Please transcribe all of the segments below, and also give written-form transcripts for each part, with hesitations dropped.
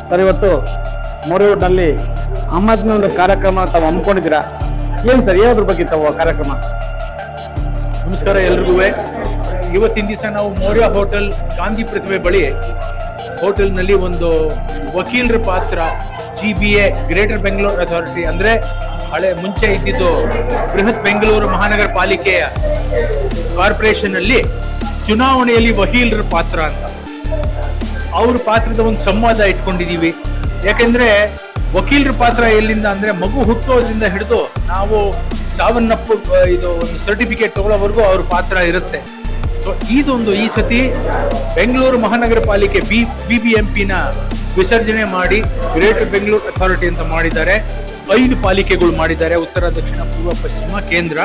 Sir, ಇವತ್ತು ಮೋರಿವುಡ್ನಲ್ಲಿ ಆಮ್ ಆದ್ಮಿ ಒಂದು ಕಾರ್ಯಕ್ರಮ ತಾವು ಹಮ್ಮಿಕೊಂಡಿದ್ದೀರಾ. ಏನು ಸರ್, ಯಾವುದ್ರ ಬಗ್ಗೆ ತಾವು ಕಾರ್ಯಕ್ರಮ? ನಮಸ್ಕಾರ ಎಲ್ರಿಗೂ. ಇವತ್ತಿನ ದಿವಸ ನಾವು ಮೌರ್ಯ ಹೋಟೆಲ್ ಗಾಂಧಿ ಪ್ರತಿಮೆ ಬಳಿ ಹೋಟೆಲ್ನಲ್ಲಿ ಒಂದು ವಕೀಲರ ಪಾತ್ರ GBA ಗ್ರೇಟರ್ ಬೆಂಗಳೂರು ಅಥಾರಿಟಿ ಅಂದ್ರೆ ಮುಂಚೆ ಇದ್ದಿದ್ದು ಬೃಹತ್ ಬೆಂಗಳೂರು ಮಹಾನಗರ ಪಾಲಿಕೆಯ ಕಾರ್ಪೊರೇಷನ್ ಅಲ್ಲಿ ಚುನಾವಣೆಯಲ್ಲಿ ವಕೀಲರ ಪಾತ್ರ ಅಂತ ಅವ್ರ ಪಾತ್ರದ ಒಂದು ಸಂವಾದ ಇಟ್ಕೊಂಡಿದೀವಿ. ಯಾಕೆಂದ್ರೆ ವಕೀಲರ ಪಾತ್ರ ಎಲ್ಲಿಂದ ಅಂದ್ರೆ ಮಗು ಹುಟ್ಟೋದ್ರಿಂದ ಹಿಡಿದು ನಾವು ಸಾವನ್ನಪ್ಪು ಇದು ಒಂದು ಸರ್ಟಿಫಿಕೇಟ್ ತಗೊಳ್ಳೋವರೆಗೂ ಅವ್ರ ಪಾತ್ರ ಇರುತ್ತೆ. ಸೊ ಈ ಸತಿ ಬೆಂಗಳೂರು ಮಹಾನಗರ ಪಾಲಿಕೆ BBMP ನ ವಿಸರ್ಜನೆ ಮಾಡಿ ಗ್ರೇಟರ್ ಬೆಂಗಳೂರು ಅಥಾರಿಟಿ ಅಂತ ಮಾಡಿದ್ದಾರೆ. 5 ಪಾಲಿಕೆಗಳು ಮಾಡಿದ್ದಾರೆ, ಉತ್ತರ, ದಕ್ಷಿಣ, ಪೂರ್ವ, ಪಶ್ಚಿಮ, ಕೇಂದ್ರ.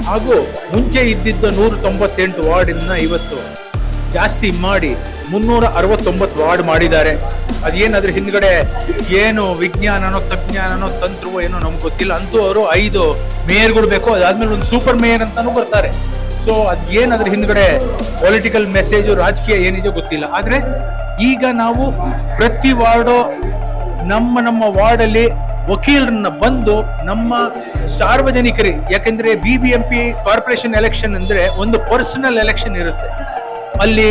ಹಾಗೂ ಮುಂಚೆ ಇದ್ದಿದ್ದ 198 ವಾರ್ಡ್ ಇಂದ ಇವತ್ತು ಜಾಸ್ತಿ ಮಾಡಿ 369 ವಾರ್ಡ್ ಮಾಡಿದ್ದಾರೆ. ಅದೇನಾದ್ರೆ ಹಿಂದ್ಗಡೆ ಏನು ವಿಜ್ಞಾನನೋ ತಜ್ಞಾನನೋ ತಂತ್ರವೋ ಏನೋ ನಮ್ಗೆ ಗೊತ್ತಿಲ್ಲ. ಅಂತೂ ಅವರು 5 ಮೇಯರ್ಗಳು ಬೇಕು, ಅದಾದ್ಮೇಲೆ ಒಂದು ಸೂಪರ್ ಮೇಯರ್ ಅಂತಾನು ಬರ್ತಾರೆ. ಸೊ ಅದೇನಾದ್ರೆ ಹಿಂದ್ಗಡೆ ಪೊಲಿಟಿಕಲ್ ಮೆಸೇಜ್ ರಾಜಕೀಯ ಏನಿದೆ ಗೊತ್ತಿಲ್ಲ. ಆದ್ರೆ ಈಗ ನಾವು ಪ್ರತಿ ವಾರ್ಡು ನಮ್ಮ ವಾರ್ಡ್ ಅಲ್ಲಿ ವಕೀಲರನ್ನ ಬಂದು ನಮ್ಮ ಸಾರ್ವಜನಿಕರಿಗೆ, ಯಾಕೆಂದ್ರೆ BBMP ಕಾರ್ಪೊರೇಷನ್ ಎಲೆಕ್ಷನ್ ಅಂದ್ರೆ ಒಂದು ಪರ್ಸನಲ್ ಎಲೆಕ್ಷನ್ ಇರುತ್ತೆ. ಅಲ್ಲಿ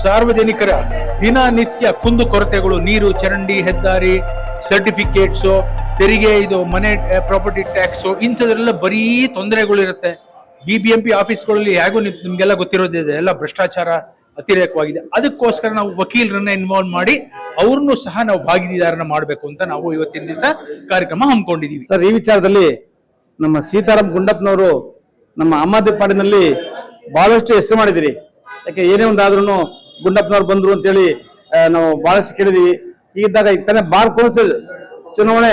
ಸಾರ್ವಜನಿಕರ ದಿನನಿತ್ಯ ಕುಂದು ಕೊರತೆಗಳು, ನೀರು, ಚರಂಡಿ, ಹೆದ್ದಾರಿ, ಸರ್ಟಿಫಿಕೇಟ್ಸು, ತೆರಿಗೆ, ಇದು ಮನೆ ಪ್ರಾಪರ್ಟಿ ಟ್ಯಾಕ್ಸು, ಇಂಥದ್ರೆಲ್ಲ ಬರೀ ತೊಂದರೆಗಳು ಇರುತ್ತೆ. BBMP ಆಫೀಸ್ಗಳಲ್ಲಿ ಹೇಗೂ ನಿಮ್ಗೆಲ್ಲ ಗೊತ್ತಿರೋದಿದೆ, ಎಲ್ಲ ಭ್ರಷ್ಟಾಚಾರ ಅತಿರೇಕವಾಗಿದೆ. ಅದಕ್ಕೋಸ್ಕರ ನಾವು ವಕೀಲರನ್ನ ಇನ್ವಾಲ್ವ್ ಮಾಡಿ ಅವ್ರನ್ನೂ ಸಹ ನಾವು ಭಾಗಿದಾರನ ಮಾಡಬೇಕು ಅಂತ ನಾವು ಇವತ್ತಿನ ದಿವಸ ಕಾರ್ಯಕ್ರಮ ಹಮ್ಮಿಕೊಂಡಿದೀವಿ. ಸರ್, ಈ ವಿಚಾರದಲ್ಲಿ ನಮ್ಮ ಸೀತಾರಾಮ್ ಗುಂಡಪ್ಪನವರು ನಮ್ಮ ಆಮ್ ಆದ್ಮಿ ಪಾರ್ಟಿನಲ್ಲಿ ಬಹಳಷ್ಟು ಹೆಸರು ಮಾಡಿದಿರಿ. ಯಾಕೆ ಏನೇ ಒಂದಾದ್ರೂ ಗುಂಡಪ್ಪನವ್ರು ಬಂದ್ರು ಅಂತೇಳಿ ನಾವು ಬಹಳಷ್ಟು ಕೇಳಿದೀವಿ. ಹೀಗಿದ್ದಾಗ ಈಗ ತಾನೇ ಬಾರ್ ಕೌನ್ಸಿಲ್ ಚುನಾವಣೆ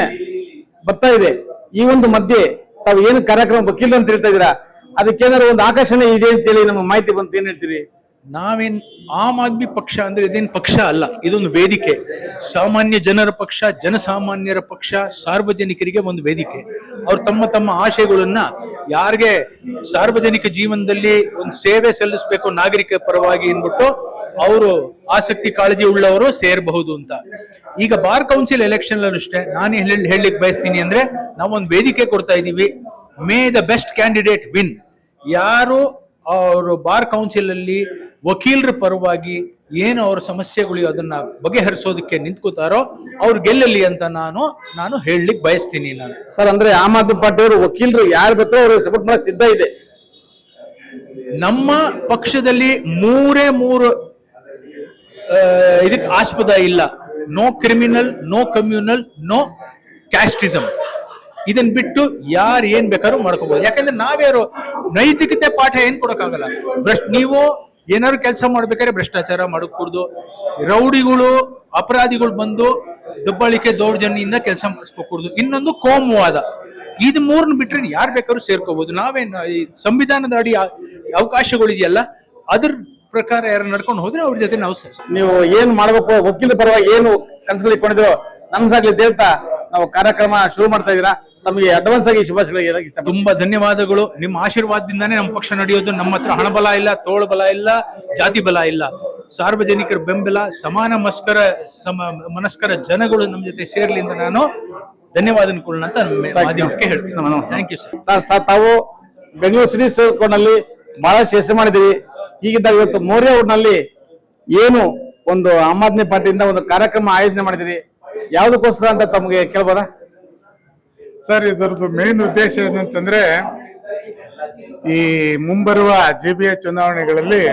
ಬರ್ತಾ ಇದೆ. ಈ ಒಂದು ಮಧ್ಯೆ ತಾವು ಏನು ಕಾರ್ಯಕ್ರಮ ವಕೀಲರು ಅಂತ ಹೇಳ್ತಾ ಇದ್ದೀರಾ, ಅದಕ್ಕೇನಾದ್ರು ಒಂದು ಆಕರ್ಷಣೆ ಇದೆ ಅಂತೇಳಿ ನಮ್ಮ ಮಾಹಿತಿ ಬಂತು, ಏನ್ ಹೇಳ್ತೀರಿ? ನಾವೇನ್ ಆಮ್ ಆದ್ಮಿ ಪಕ್ಷ ಅಂದ್ರೆ ಇದೇನು ಪಕ್ಷ ಅಲ್ಲ, ಇದೊಂದು ವೇದಿಕೆ. ಸಾಮಾನ್ಯ ಜನರ ಪಕ್ಷ, ಜನಸಾಮಾನ್ಯರ ಪಕ್ಷ, ಸಾರ್ವಜನಿಕರಿಗೆ ಒಂದು ವೇದಿಕೆ. ಅವ್ರು ತಮ್ಮ ಆಶಯಗಳನ್ನ ಯಾರಿಗೆ ಸಾರ್ವಜನಿಕ ಜೀವನದಲ್ಲಿ ಒಂದು ಸೇವೆ ಸಲ್ಲಿಸಬೇಕು ನಾಗರಿಕ ಪರವಾಗಿ ಅಂದ್ಬಿಟ್ಟು ಅವರು ಆಸಕ್ತಿ ಕಾಳಜಿ ಉಳ್ಳವರು ಸೇರಬಹುದು ಅಂತ. ಈಗ ಬಾರ್ ಕೌನ್ಸಿಲ್ ಎಲೆಕ್ಷನ್ ಅಲ್ಲೂ ಅಷ್ಟೇ ನಾನು ಹೇಳಲಿಕ್ಕೆ ಬಯಸ್ತೀನಿ ಅಂದ್ರೆ ನಾವೊಂದು ವೇದಿಕೆ ಕೊಡ್ತಾ ಇದೀವಿ. May the best candidate win. ಯಾರು ಅವರು ಬಾರ್ ಕೌನ್ಸಿಲ್ ಅಲ್ಲಿ ವಕೀಲರ ಪರವಾಗಿ ಏನು ಅವರ ಸಮಸ್ಯೆಗಳು ಅದನ್ನ ಬಗೆಹರಿಸೋದಕ್ಕೆ ನಿಂತ್ಕೋತಾರೋ ಅವ್ರು ಗೆಲ್ಲಲಿ ಅಂತ ನಾನು ಹೇಳಲಿಕ್ಕೆ ಬಯಸ್ತೀನಿ. ನಾನು ಸರ್, ಅಂದ್ರೆ ಆಮ್ ಆದ್ಮಿ ಪಾರ್ಟಿಯವರು ವಕೀಲರು ಯಾರು ಬೇಕೋ ಅವರು ಸಪೋರ್ಟ್ ಮಾಡಕ್ ಸಿದ್ಧ ಇದೆ. ನಮ್ಮ ಪಕ್ಷದಲ್ಲಿ 3 ಇದಕ್ಕೆ ಆಸ್ಪದ ಇಲ್ಲ. No criminal, no communal, no casteism. ಇದನ್ ಬಿಟ್ಟು ಯಾರು ಏನ್ ಬೇಕಾದ್ರೂ ಮಾಡ್ಕೋಬಹುದು. ಯಾಕಂದ್ರೆ ನಾವ್ಯಾರು ನೈತಿಕತೆ ಪಾಠ ಏನ್ ಕೊಡಕ್ಕಾಗಲ್ಲ. ನೀವು ಏನಾದ್ರು ಕೆಲಸ ಮಾಡ್ಬೇಕಾದ್ರೆ ಭ್ರಷ್ಟಾಚಾರ ಮಾಡಕೂಡ್ದು, ರೌಡಿಗಳು ಅಪರಾಧಿಗಳು ಬಂದು ದಬ್ಬಾಳಿಕೆ ದೌರ್ಜನ್ಯದಿಂದ ಕೆಲಸ ಮಾಡಿಸ್ಕೋಕೂಡ್ದು, ಇನ್ನೊಂದು ಕೋಮುವಾದ. ಇದು 3 ಬಿಟ್ರೆ ಯಾರು ಬೇಕಾದ್ರೂ ಸೇರ್ಕೋಬಹುದು. ನಾವೇನು ಈ ಸಂವಿಧಾನದ ಅಡಿ ಅವಕಾಶಗಳಿದೆಯಲ್ಲ ಅದ್ರ ಪ್ರಕಾರ ಯಾರು ನಡ್ಕೊಂಡು ಹೋದ್ರೆ ಅವ್ರ ಜೊತೆ ನೀವು ಏನ್ ಮಾಡ್ಬೇಕು, ವಕೀಲ ಪರವಾಗಿ ಏನು ಕನಸುಗಳು ಇಟ್ಕೊಂಡಿದ್ರು ನಮ್ಸಾಗ್ಲಿ ದೇವ್ತಾ ನಾವು ಕಾರ್ಯಕ್ರಮ ಶುರು ಮಾಡ್ತಾ ಇದೀರಾ. ನಮಗೆ ಅಡ್ವಾನ್ಸ್ ಆಗಿ ಶುಭಾಶಯಗಳು. ತುಂಬಾ ಧನ್ಯವಾದಗಳು. ನಿಮ್ಮ ಆಶೀರ್ವಾದದಿಂದಾನೇ ನಮ್ಮ ಪಕ್ಷ ನಡೆಯೋದು. ನಮ್ಮ ಹತ್ರ ಹಣ ಬಲ ಇಲ್ಲ, ತೋಳು ಬಲ ಇಲ್ಲ, ಜಾತಿ ಬಲ ಇಲ್ಲ. ಸಾರ್ವಜನಿಕರ ಬೆಂಬಲ, ಸಮಾನ ಮನಸ್ಕರ ಜನಗಳು ನಮ್ಮ ಜೊತೆ ಸೇರ್ಲಿ ಅಂತ ನಾನು ಧನ್ಯವಾದ ಅಂತ ಮಾಧ್ಯಮಕ್ಕೆ ಹೇಳ್ತೀನಿ. Thank you sir. ತಾವು ಬೆಂಗಳೂರು ಸಿಟಿ ನಲ್ಲಿ ಬಹಳಷ್ಟು ಹೆಸರು ಮಾಡಿದಿರಿ. ಹೀಗಿದ್ದಾಗ ಇವತ್ತು ಮೌರ್ಯ ನಲ್ಲಿ ಏನು ಒಂದು ಆಮ್ ಆದ್ಮಿ ಪಾರ್ಟಿಯಿಂದ ಒಂದು ಕಾರ್ಯಕ್ರಮ ಆಯೋಜನೆ ಮಾಡಿದಿರಿ, ಯಾವುದಕ್ಕೋಸ್ಕರ ಅಂತ ತಮಗೆ ಕೇಳ್ಬೋದಾ? ಸರ್, ಇದರದ್ದು ಮೇನ್ ಉದ್ದೇಶ ಏನಂತಂದ್ರೆ ಈ ಮುಂಬರುವ GBA ಚುನಾವಣೆಗಳಲ್ಲಿ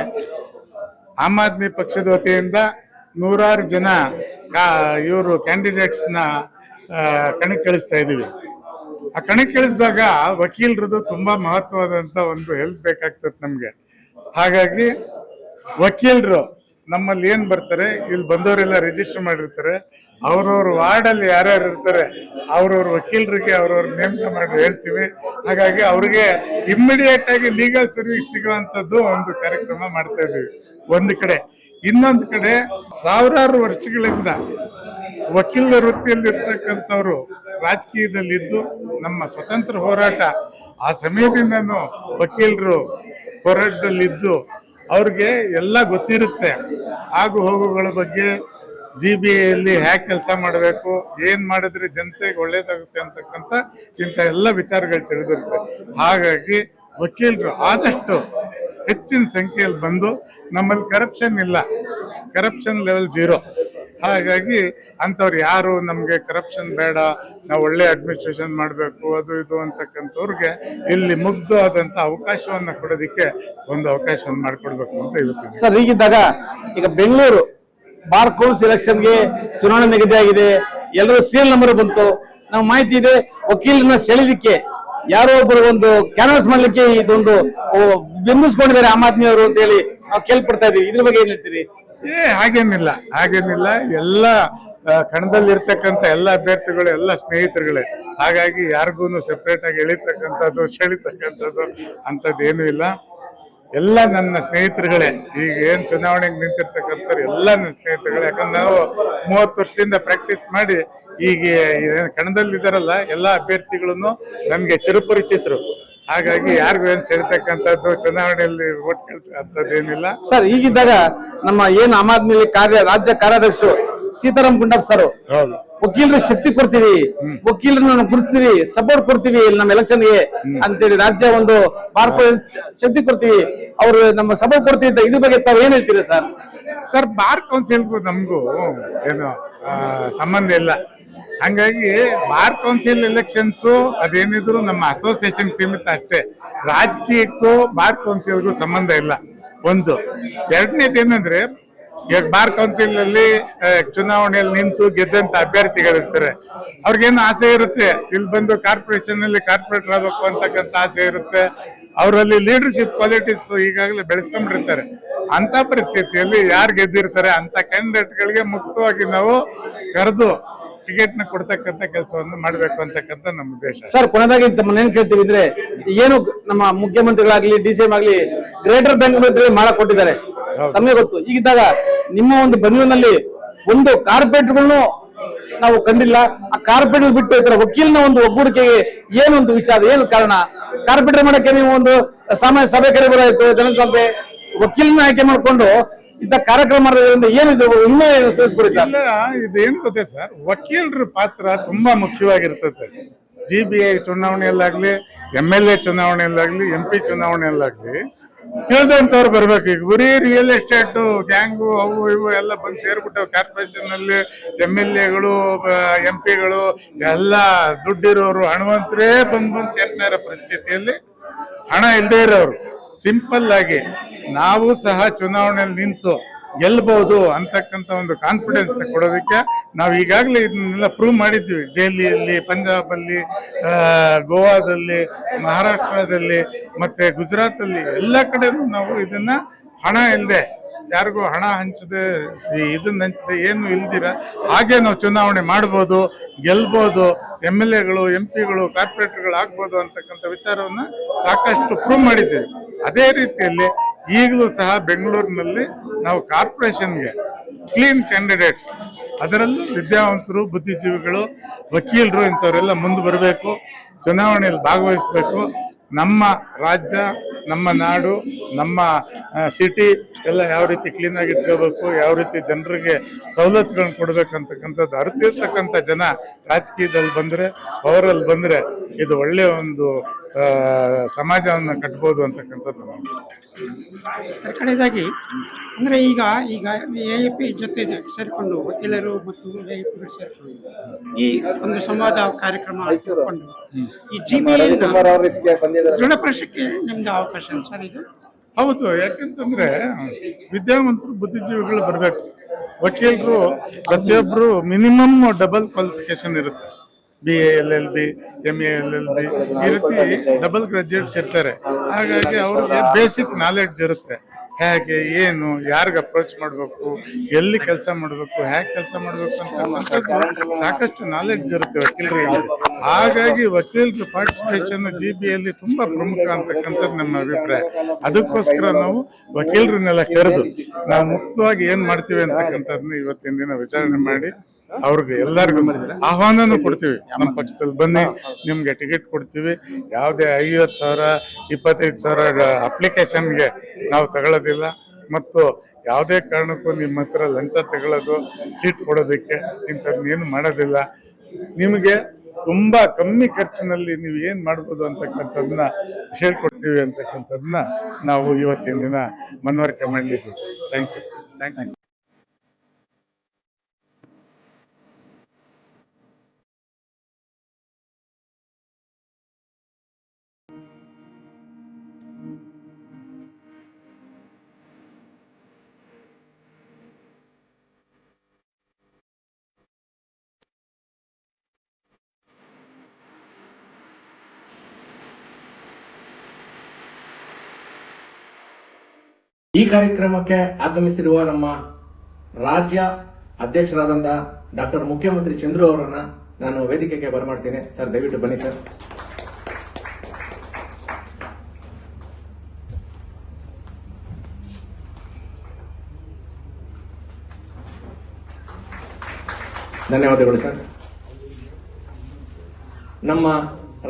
ಆಮ್ ಆದ್ಮಿ ಪಕ್ಷದ ವತಿಯಿಂದ 100 ಜನ ಇವರು ಕ್ಯಾಂಡಿಡೇಟ್ಸ್ ನ ಕಣಕ್ಕಿಳಿಸ್ತಾ ಇದೀವಿ. ಆ ಕಣಕ್ಕಿಳಿಸಿದಾಗ ವಕೀಲರದ್ದು ತುಂಬಾ ಮಹತ್ವವಾದಂತ ಒಂದು ಹೆಲ್ಪ್ ಬೇಕಾಗ್ತದೆ ನಮ್ಗೆ. ಹಾಗಾಗಿ ವಕೀಲರು ನಮ್ಮಲ್ಲಿ ಏನ್ ಬರ್ತಾರೆ, ಇಲ್ಲಿ ಬಂದವರೆಲ್ಲ ರಿಜಿಸ್ಟರ್ ಮಾಡಿರ್ತಾರೆ. ಅವ್ರವ್ರ ವಾರ್ಡ್ ಅಲ್ಲಿ ಯಾರ್ಯಾರು ಇರ್ತಾರೆ ಅವ್ರವ್ರ ವಕೀಲರಿಗೆ ಅವ್ರವ್ರ ನೇಮಕ ಮಾಡಿ ಹೇಳ್ತೀವಿ. ಹಾಗಾಗಿ ಅವ್ರಿಗೆ ಇಮ್ಮಿಡಿಯೇಟ್ ಆಗಿ ಲೀಗಲ್ ಸರ್ವಿಸ್ ಸಿಗುವಂತದ್ದು ಒಂದು ಕಾರ್ಯಕ್ರಮ ಮಾಡ್ತಾ ಇದೀವಿ ಒಂದು ಕಡೆ. ಇನ್ನೊಂದು ಕಡೆ ಸಾವಿರಾರು ವರ್ಷಗಳಿಂದ ವಕೀಲ ವೃತ್ತಿಯಲ್ಲಿ ಇರ್ತಕ್ಕಂಥವ್ರು ರಾಜಕೀಯದಲ್ಲಿದ್ದು ನಮ್ಮ ಸ್ವತಂತ್ರ ಹೋರಾಟ ಆ ಸಮಯದಿಂದನೂ ವಕೀಲರು ಹೋರಾಟದಲ್ಲಿದ್ದು ಅವ್ರಿಗೆ ಎಲ್ಲ ಗೊತ್ತಿರುತ್ತೆ. ಆಗು ಹೋಗುಗಳ ಬಗ್ಗೆ, GBA ಹ್ಯಾಕ್ ಕೆಲಸ ಮಾಡಬೇಕು, ಏನ್ ಮಾಡಿದ್ರೆ ಜನತೆಗೆ ಒಳ್ಳೇದಾಗುತ್ತೆ ಅಂತಕ್ಕಂಥ ಇಂಥ ಎಲ್ಲ ವಿಚಾರಗಳು ತಿಳಿದಿರುತ್ತೆ. ಹಾಗಾಗಿ ವಕೀಲರು ಆದಷ್ಟು ಹೆಚ್ಚಿನ ಸಂಖ್ಯೆಯಲ್ಲಿ ಬಂದು, ನಮ್ಮಲ್ಲಿ ಕರಪ್ಷನ್ ಇಲ್ಲ, ಕರಪ್ಷನ್ ಲೆವೆಲ್ 0. ಹಾಗಾಗಿ ಅಂಥವ್ರು ಯಾರು ನಮಗೆ ಕರಪ್ಷನ್ ಬೇಡ, ನಾವು ಒಳ್ಳೆ ಅಡ್ಮಿನಿಸ್ಟ್ರೇಷನ್ ಮಾಡಬೇಕು ಅದು ಇದು ಅಂತಕ್ಕಂಥವ್ರಿಗೆ ಇಲ್ಲಿ ಮುಗ್ಧವಾದಂಥ ಅವಕಾಶವನ್ನು ಕೊಡೋದಕ್ಕೆ ಒಂದು ಅವಕಾಶವನ್ನು ಮಾಡಿಕೊಡ್ಬೇಕು ಅಂತ ಹೇಳ್ತೀನಿ. ಸರ್, ಹೀಗಿದ್ದಾಗ ಈಗ ಬೆಂಗಳೂರು ಬಾರ್ ಕೌನ್ಸಿಲ್ ಎಲೆಕ್ಷನ್ಗೆ ಚುನಾವಣೆ ನಿಗದಿಯಾಗಿದೆ, ಎಲ್ಲರೂ ಸೀರಿಯಲ್ ನಂಬರ್ ಬಂತು. ನಾವು ಮಾಹಿತಿ ಇದೆ, ವಕೀಲರನ್ನ ಸೆಳೆದಿಕ್ಕೆ ಯಾರೋ ಒಬ್ಬರು ಒಂದು ಕ್ಯಾನ್ವಾಸ್ ಮಾಡ್ಲಿಕ್ಕೆ ಇದೊಂದು ಬೆಂಬಲಿಸ್ಕೊಂಡಿದ್ದಾರೆ ಆಮ್ ಆದ್ಮಿ ಅವರು ಅಂತ ಹೇಳಿ ನಾವು ಕೇಳ್ಪಡ್ತಾ ಇದೀವಿ. ಇದ್ರ ಬಗ್ಗೆ ಏನ್ ಹೇಳ್ತೀರಿ? ಹಾಗೇನಿಲ್ಲ. ಎಲ್ಲ ಕಣದಲ್ಲಿ ಇರ್ತಕ್ಕಂಥ ಎಲ್ಲ ಅಭ್ಯರ್ಥಿಗಳು ಎಲ್ಲ ಸ್ನೇಹಿತರುಗಳೇ. ಹಾಗಾಗಿ ಯಾರಿಗೂ ಸೆಪರೇಟ್ ಆಗಿ ಎಳಿತಕ್ಕಂಥದ್ದು ಸೆಳಿತಕ್ಕಂಥದ್ದು ಅಂಥದ್ದು ಏನೂ ಇಲ್ಲ. ಎಲ್ಲ ನನ್ನ ಸ್ನೇಹಿತರುಗಳೇ. ಈಗ ಏನ್ ಚುನಾವಣೆಗೆ ನಿಂತಿರ್ತಕ್ಕಂಥವ್ರು ಎಲ್ಲ ನನ್ನ ಸ್ನೇಹಿತರುಗಳೇ. ಯಾಕಂದ್ರೆ ನಾವು 30 ವರ್ಷದಿಂದ ಪ್ರಾಕ್ಟೀಸ್ ಮಾಡಿ ಈಗ ಕಣದಲ್ಲಿ ಇದಾರಲ್ಲ ಎಲ್ಲ ಅಭ್ಯರ್ಥಿಗಳನ್ನು ನಮ್ಗೆ ಚಿರಪರಿಚಿತರು. ಹಾಗಾಗಿ ಯಾರಿಗೂ ಏನ್ ಸೇರ್ತಕ್ಕಂಥದ್ದು ಚುನಾವಣೆಯಲ್ಲಿ ಓಟ್ ಕೇಳ್ತಕ್ಕಂಥದ್ದೇನಿಲ್ಲ. ಸರ್, ಹೀಗಿದ್ದಾಗ ನಮ್ಮ ಏನು ಆಮ್ ಆದ್ಮಿ ರಾಜ್ಯ ಕಾರ್ಯಾಧ್ಯಕ್ಷರು ಸೀತಾರಾಮ್ ಗುಂಡಪ್ಪ ಸರ್ ವಕೀಲರಿಗೆ ಶಕ್ತಿ ಕೊಡ್ತೀವಿ, ವಕೀಲರನ್ನ ಗುರುತಿಸ್ತೀವಿ, ಸಪೋರ್ಟ್ ಕೊಡ್ತೀವಿ ನಮ್ಮ ಎಲೆಕ್ಷನ್ಗೆ ಅಂತೇಳಿ ರಾಜ್ಯ ಒಂದು ಬಾರ್ ಶಕ್ತಿ ಕೊಡ್ತೀವಿ, ಅವರು ನಮ್ಮ ಸಪೋರ್ಟ್ ಕೊಡ್ತೀವಿ ಅಂತ ಇದ್ರ ಬಗ್ಗೆ ತಾವು ಏನ್ ಹೇಳ್ತೀರಿ ಸರ್? ಸರ್, ಬಾರ್ ಕೌನ್ಸಿಲ್ಗೂ ನಮಗೂ ಏನು ಸಂಬಂಧ ಇಲ್ಲ. ಹಂಗಾಗಿ ಬಾರ್ ಕೌನ್ಸಿಲ್ ಎಲೆಕ್ಷನ್ಸ್ ಅದೇನಿದ್ರು ನಮ್ಮ ಅಸೋಸಿಯೇಷನ್ ಸೀಮಿತ ಅಷ್ಟೇ. ರಾಜಕೀಯಕ್ಕೂ ಬಾರ್ ಕೌನ್ಸಿಲ್ಗೂ ಸಂಬಂಧ ಇಲ್ಲ. ಒಂದು. ಎರಡನೇದೇನಂದ್ರೆ, ಈಗ ಬಾರ್ ಕೌನ್ಸಿಲ್ ಅಲ್ಲಿ ಚುನಾವಣೆಯಲ್ಲಿ ನಿಂತು ಗೆದ್ದಂತ ಅಭ್ಯರ್ಥಿಗಳಿರ್ತಾರೆ. ಅವ್ರಿಗೇನು ಆಸೆ ಇರುತ್ತೆ, ಇಲ್ಲಿ ಬಂದು ಕಾರ್ಪೊರೇಷನ್ ಅಲ್ಲಿ ಕಾರ್ಪೊರೇಟರ್ ಆಗಬೇಕು ಅಂತಕ್ಕಂಥ ಆಸೆ ಇರುತ್ತೆ. ಅವರಲ್ಲಿ ಲೀಡರ್ಶಿಪ್ ಕ್ವಾಲಿಟೀಸ್ ಈಗಾಗಲೇ ಬೆಳೆಸ್ಕೊಂಡಿರ್ತಾರೆ. ಅಂತ ಪರಿಸ್ಥಿತಿಯಲ್ಲಿ ಯಾರು ಗೆದ್ದಿರ್ತಾರೆ ಅಂತ ಕ್ಯಾಂಡಿಡೇಟ್ ಗಳಿಗೆ ಮುಕ್ತವಾಗಿ ನಾವು ಕರೆದು ಟಿಕೆಟ್ ನ ಕೊಡ್ತಕ್ಕಂಥ ಕೆಲಸವನ್ನು ಮಾಡಬೇಕು ಅಂತಕ್ಕಂಥ ನಮ್ಮ ಉದ್ದೇಶ. ಸರ್, ಕೊನೆಯದಾಗಿ ತಮ್ಮನ್ನೇನ್ ಕೇಳ್ತೀವಿ ಅಂದ್ರೆ, ಏನು ನಮ್ಮ ಮುಖ್ಯಮಂತ್ರಿಗಳಾಗ್ಲಿ DCM ಆಗ್ಲಿ ಗ್ರೇಟರ್ ಬೆಂಗಳೂರು ಮಾಡಕ್ ಕೊಟ್ಟಿದ್ದಾರೆ, ತಮಗೆ ಗೊತ್ತು. ಈಗಿದ್ದಾಗ ನಿಮ್ಮ ಒಂದು ಬೆಂಗಳೂರಿನಲ್ಲಿ ಒಂದು ಕಾರ್ಪೊರೇಟ್ಗಳನ್ನು ನಾವು ಕಂಡಿಲ್ಲ. ಆ ಕಾರ್ಪೊರೇಟ್ ಬಿಟ್ಟು ಈ ತರ ವಕೀಲನ ಒಂದು ಒಗ್ಗೂಡಿಕೆಗೆ ಏನು ಒಂದು ವಿಷಾದ, ಏನು ಕಾರಣ? ಕಾರ್ಪೊರೇಟರ್ ಮಾಡಕ್ಕೆ ನೀವು ಒಂದು ಸಾಮಾನ್ಯ ಸಭೆ ಕರೆಬರಾಯ್ತು, ಜನಸಭೆ, ವಕೀಲನ ಆಯ್ಕೆ ಮಾಡಿಕೊಂಡು ಇಂಥ ಕಾರ್ಯಕ್ರಮ ಮಾಡೋದ್ರಿಂದ ಏನಿದೆ ಇನ್ನೂ ತಿಳಿಸ್ಕೊಡ್ತಾರೆ? ಇದೇನು ಗೊತ್ತೇ ಸರ್, ವಕೀಲರ ಪಾತ್ರ ತುಂಬಾ ಮುಖ್ಯವಾಗಿರ್ತದೆ. GBA ಚುನಾವಣೆಯಲ್ಲಾಗ್ಲಿ, MLA ಚುನಾವಣೆಯಲ್ಲಾಗ್ಲಿ, MP ಚುನಾವಣೆಯಲ್ಲಾಗ್ಲಿ ತಿಳಿದಂತವ್ರು ಬರ್ಬೇಕು. ಈಗ ಬರೀ ರಿಯಲ್ ಎಸ್ಟೇಟ್ ಗ್ಯಾಂಗು ಅವು ಇವು ಎಲ್ಲ ಬಂದು ಸೇರ್ಬಿಟ್ಟವು. ಕಾರ್ಪೊರೇಷನ್ ಅಲ್ಲಿ MLAಗಳು MP ಗಳು ಎಲ್ಲ ದುಡ್ಡಿರೋರು ಹಣವಂತರೇ ಬಂದು ಸೇರ್ತಾ ಇರೋ ಪರಿಸ್ಥಿತಿಯಲ್ಲಿ ಹಣ ಇಲ್ಲದೆ ಇರೋರು ಸಿಂಪಲ್ ಆಗಿ ನಾವು ಸಹ ಚುನಾವಣೆಯಲ್ಲಿ ನಿಂತು ಗೆಲ್ಬಹುದು ಅಂತಕ್ಕಂಥ ಒಂದು ಕಾನ್ಫಿಡೆನ್ಸ್ ಕೊಡೋದಕ್ಕೆ ನಾವು ಈಗಾಗಲೇ ಇದನ್ನೆಲ್ಲ ಪ್ರೂವ್ ಮಾಡಿದ್ವಿ. ದೆಹಲಿಯಲ್ಲಿ, ಪಂಜಾಬ್ ಅಲ್ಲಿ, ಗೋವಾದಲ್ಲಿ, ಮಹಾರಾಷ್ಟ್ರದಲ್ಲಿ ಮತ್ತೆ ಗುಜರಾತ್ ಅಲ್ಲಿ ಎಲ್ಲ ಕಡೆನೂ ನಾವು ಇದನ್ನ ಹಣ ಇಲ್ಲದೆ, ಯಾರಿಗೂ ಹಣ ಹಂಚದೆ, ಇದನ್ನ ಹಂಚದೆ, ಏನು ಇಲ್ದಿರ ಹಾಗೆ ನಾವು ಚುನಾವಣೆ ಮಾಡ್ಬೋದು, ಗೆಲ್ಬೋದು, MLAಗಳು, MP ಗಳು, ಕಾರ್ಪೊರೇಟರ್ಗಳು ಆಗ್ಬೋದು ಅಂತಕ್ಕಂಥ ವಿಚಾರವನ್ನ ಸಾಕಷ್ಟು ಪ್ರೂವ್ ಮಾಡಿದ್ದೇವೆ. ಅದೇ ರೀತಿಯಲ್ಲಿ ಈಗಲೂ ಸಹ ಬೆಂಗಳೂರಿನಲ್ಲಿ ನಾವು ಕಾರ್ಪೊರೇಷನ್ಗೆ ಕ್ಲೀನ್ ಕ್ಯಾಂಡಿಡೇಟ್ಸ್, ಅದರಲ್ಲೂ ವಿದ್ಯಾವಂತರು, ಬುದ್ಧಿಜೀವಿಗಳು, ವಕೀಲರು ಇಂಥವರೆಲ್ಲ ಮುಂದೆ ಬರಬೇಕು, ಚುನಾವಣೆಯಲ್ಲಿ ಭಾಗವಹಿಸಬೇಕು. ನಮ್ಮ ರಾಜ್ಯ, ನಮ್ಮ ನಾಡು, ನಮ್ಮ ಸಿಟಿ ಎಲ್ಲ ಯಾವ ರೀತಿ ಕ್ಲೀನ್ ಆಗಿ ಇಟ್ಕೋಬೇಕು, ಯಾವ ರೀತಿ ಜನರಿಗೆ ಸವಲತ್ತುಗಳನ್ನ ಕೊಡ್ಬೇಕಂತಕ್ಕಂಥದ್ದು ಅರಿತಿರ್ತಕ್ಕಂಥ ಜನ ರಾಜಕೀಯದಲ್ಲಿ ಬಂದರೆ, ಪವರಲ್ಲಿ ಬಂದರೆ ಇದು ಒಳ್ಳೆಯ ಒಂದು ಸಮಾಜವನ್ನು ಕಟ್ಬೋದು ಅಂತಕ್ಕಂಥದ್ದು. ಕಡೆಯದಾಗಿ ಅಂದರೆ ಈಗ AIP ಜೊತೆ ಸೇರಿಕೊಂಡು ವಕೀಲರು ಮತ್ತು AIPಗಳು ಸೇರಿಕೊಂಡು ಈ ಒಂದು ಸಂವಾದ ಕಾರ್ಯಕ್ರಮ ಸೇರಿಕೊಂಡು ಈ GBA ದೃಢಪಡಿಸಕ್ಕೆ ನಿಮ್ದು ಅವಕಾಶ ಸರ್ ಇದು? ಹೌದು, ಯಾಕಂತಂದ್ರೆ ವಿದ್ಯಾವಂತರು, ಬುದ್ಧಿಜೀವಿಗಳು ಬರಬೇಕು. ವಕೀಲರು ಪ್ರತಿಯೊಬ್ಬರು ಮಿನಿಮಮ್ ಡಬಲ್ ಕ್ವಾಲಿಫಿಕೇಶನ್ ಇರುತ್ತೆ. BA LLB, MA LLB ಈ ರೀತಿ ಡಬಲ್ ಗ್ರಾಜ್ಯುಯೇಟ್ಸ್ ಇರ್ತಾರೆ. ಹಾಗಾಗಿ ಅವ್ರಿಗೆ ಬೇಸಿಕ್ ನಾಲೆಡ್ಜ್ ಇರುತ್ತೆ. ಹೇಗೆ, ಏನು, ಯಾರಿಗೆ ಅಪ್ರೋಚ್ ಮಾಡಬೇಕು, ಎಲ್ಲಿ ಕೆಲಸ ಮಾಡಬೇಕು, ಹೇಗೆ ಕೆಲಸ ಮಾಡಬೇಕು ಅಂತ ಸಾಕಷ್ಟು ನಾಲೆಡ್ಜ್ ಇರುತ್ತೆ ವಕೀಲರಿಗೆ. ಹಾಗಾಗಿ ವಕೀಲರ ಪಾರ್ಟಿಸಿಪೇಷನ್ GBAಯಲ್ಲಿ ತುಂಬಾ ಪ್ರಮುಖ ಅಂತಕ್ಕಂಥದ್ದು ನಮ್ಮ ಅಭಿಪ್ರಾಯ. ಅದಕ್ಕೋಸ್ಕರ ನಾವು ವಕೀಲರನ್ನೆಲ್ಲ ಕರೆದು ನಾವು ಮುಕ್ತವಾಗಿ ಏನ್ ಮಾಡ್ತೀವಿ ಅಂತಕ್ಕಂಥದ್ದನ್ನ ಇವತ್ತಿನ ದಿನ ವಿಚಾರಣೆ ಮಾಡಿ ಅವ್ರಿಗೆ ಎಲ್ಲರಿಗೂ ಆಹ್ವಾನನೂ ಕೊಡ್ತೀವಿ. ನಮ್ಮ ಪಕ್ಷದಲ್ಲಿ ಬನ್ನಿ, ನಿಮ್ಗೆ ಟಿಕೆಟ್ ಕೊಡ್ತೀವಿ. ಯಾವುದೇ 50,000, 25,000 ಅಪ್ಲಿಕೇಶನ್ಗೆ ನಾವು ತಗೊಳ್ಳೋದಿಲ್ಲ. ಮತ್ತು ಯಾವುದೇ ಕಾರಣಕ್ಕೂ ನಿಮ್ಮ ಹತ್ರ ಲಂಚ ತಗೊಳ್ಳೋದು, ಸೀಟ್ ಕೊಡೋದಕ್ಕೆ ಇಂಥದ್ದನ್ನೇನು ಮಾಡೋದಿಲ್ಲ. ನಿಮಗೆ ತುಂಬಾ ಕಮ್ಮಿ ಖರ್ಚಿನಲ್ಲಿ ನೀವು ಏನ್ ಮಾಡ್ಬೋದು ಅಂತಕ್ಕಂಥದ್ದನ್ನ ಹೇಳ್ಕೊಡ್ತೀವಿ ಅಂತಕ್ಕಂಥದ್ದನ್ನ ನಾವು ಇವತ್ತಿನ ದಿನ ಮನವರಿಕೆ ಮಾಡಲಿದ್ದೀವಿ. Thank you. ಈ ಕಾರ್ಯಕ್ರಮಕ್ಕೆ ಆಗಮಿಸಿರುವ ನಮ್ಮ ರಾಜ್ಯ ಅಧ್ಯಕ್ಷರಾದಂಥ ಡಾಕ್ಟರ್ ಮುಖ್ಯಮಂತ್ರಿ ಚಂದ್ರು ಅವರನ್ನ ನಾನು ವೇದಿಕೆಗೆ ಬರಮಾಡ್ತೀನಿ. ಸರ್, ದಯವಿಟ್ಟು ಬನ್ನಿ ಸರ್. ಧನ್ಯವಾದಗಳು ಸರ್. ನಮ್ಮ